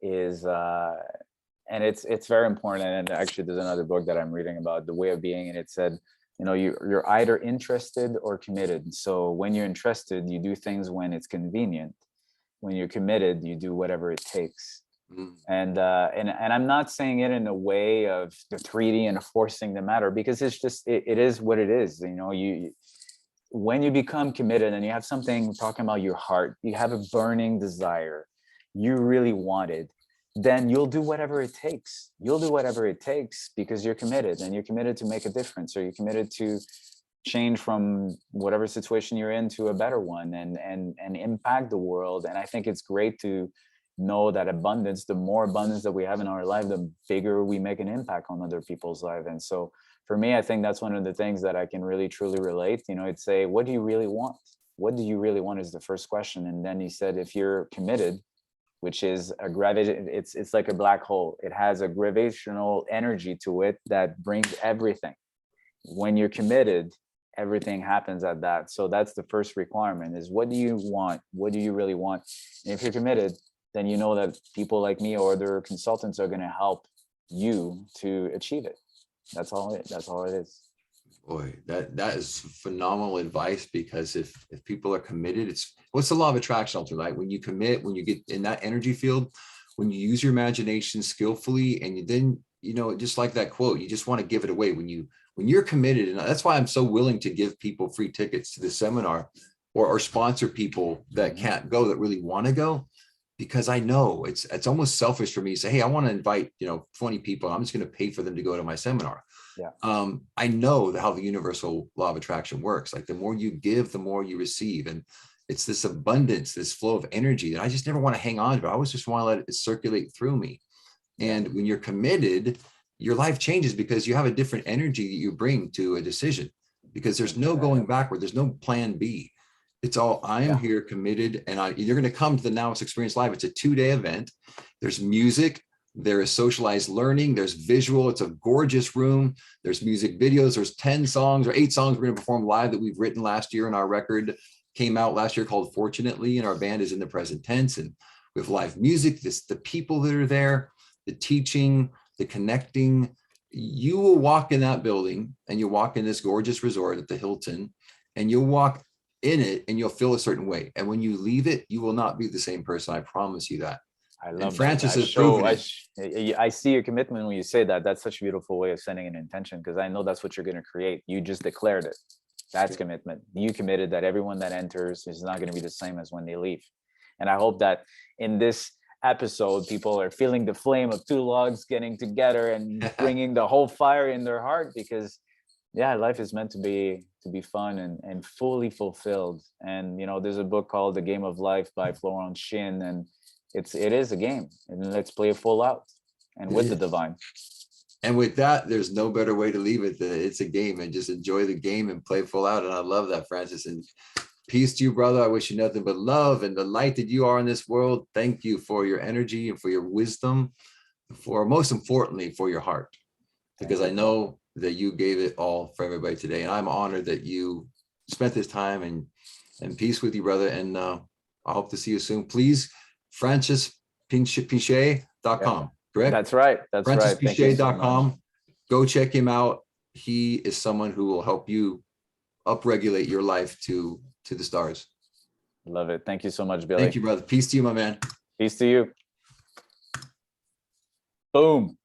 is, and it's very important. And actually, there's another book that I'm reading about the way of being, and it said, you're either interested or committed. So when you're interested, you do things when it's convenient. When you're committed, you do whatever it takes. And I'm not saying it in a way of the 3D and forcing the matter, because it's just it is what it is. When you become committed and you have something, talking about your heart, you have a burning desire, you really want it, then you'll do whatever it takes. You'll do whatever it takes because you're committed, and you're committed to make a difference, or you're committed to change from whatever situation you're in to a better one, and impact the world. And I think it's great to know that abundance, the more abundance that we have in our life, the bigger we make an impact on other people's life. And so for me, I think that's one of the things that I can really truly relate. It's say, what do you really want? What do you really want is the first question. And then he said, if you're committed, which is a it's like a black hole. It has a gravitational energy to it that brings everything. When you're committed, everything happens at that. So that's the first requirement, is what do you want? What do you really want? And if you're committed, then you know that people like me or other consultants are going to help you to achieve it. That's all it is. Boy, that is phenomenal advice, because if people are committed, what's the law of attraction, ultimately? When you commit, when you get in that energy field, when you use your imagination skillfully, and you then, just like that quote, you just want to give it away. When you're committed, and that's why I'm so willing to give people free tickets to the seminar, or sponsor people that can't go, that really want to go, because I know it's almost selfish for me to say, hey, I want to invite 20 people. I'm just going to pay for them to go to my seminar. Yeah. I know how the universal law of attraction works. Like, the more you give, the more you receive. And it's this abundance, this flow of energy that I just never want to hang on to. I always just want to let it circulate through me. And when you're committed, your life changes, because you have a different energy that you bring to a decision, because there's no going backward. There's no plan B. It's all, I am here committed, and you're going to come to the Now-ist Experience Live. It's a 2-day event. There's music, There is socialized learning. There's visual. It's a gorgeous room. There's music videos. There's 10 songs or 8 songs we're going to perform live that we've written last year, and our record came out last year called Fortunately, and our band is in the present tense. And with live music, the people that are there, the teaching, the connecting. You will walk in that building and you walk in this gorgeous resort at the Hilton, and you'll walk in it and you'll feel a certain way. And when you leave it, you will not be the same person. I promise you that. I love and Francis that. has proven it. I see your commitment when you say that. That's such a beautiful way of sending an intention, because I know that's what you're going to create. You just declared it. That's commitment. You committed that everyone that enters is not going to be the same as when they leave. And I hope that in this episode, people are feeling the flame of 2 logs getting together and bringing the whole fire in their heart, because yeah, life is meant to be fun and fully fulfilled. And you know, there's a book called The Game of Life by Florence Shin, and it is a game, and let's play it full out and with the divine. And with that, there's no better way to leave it than it's a game, and just enjoy the game and play full out. And I love that, Francis. And peace to you, brother. I wish you nothing but love and the light that you are in this world. Thank you for your energy and for your wisdom, for most importantly, for your heart, because I know that you gave it all for everybody today. And I'm honored that you spent this time, and peace with you, brother. And I hope to see you soon. Please, FrancisPiche.com, correct? That's right. That's right. FrancisPiche.com. Go check him out. He is someone who will help you upregulate your life to the stars. Love it. Thank you so much, Billy. Thank you, brother. Peace to you, my man. Peace to you. Boom.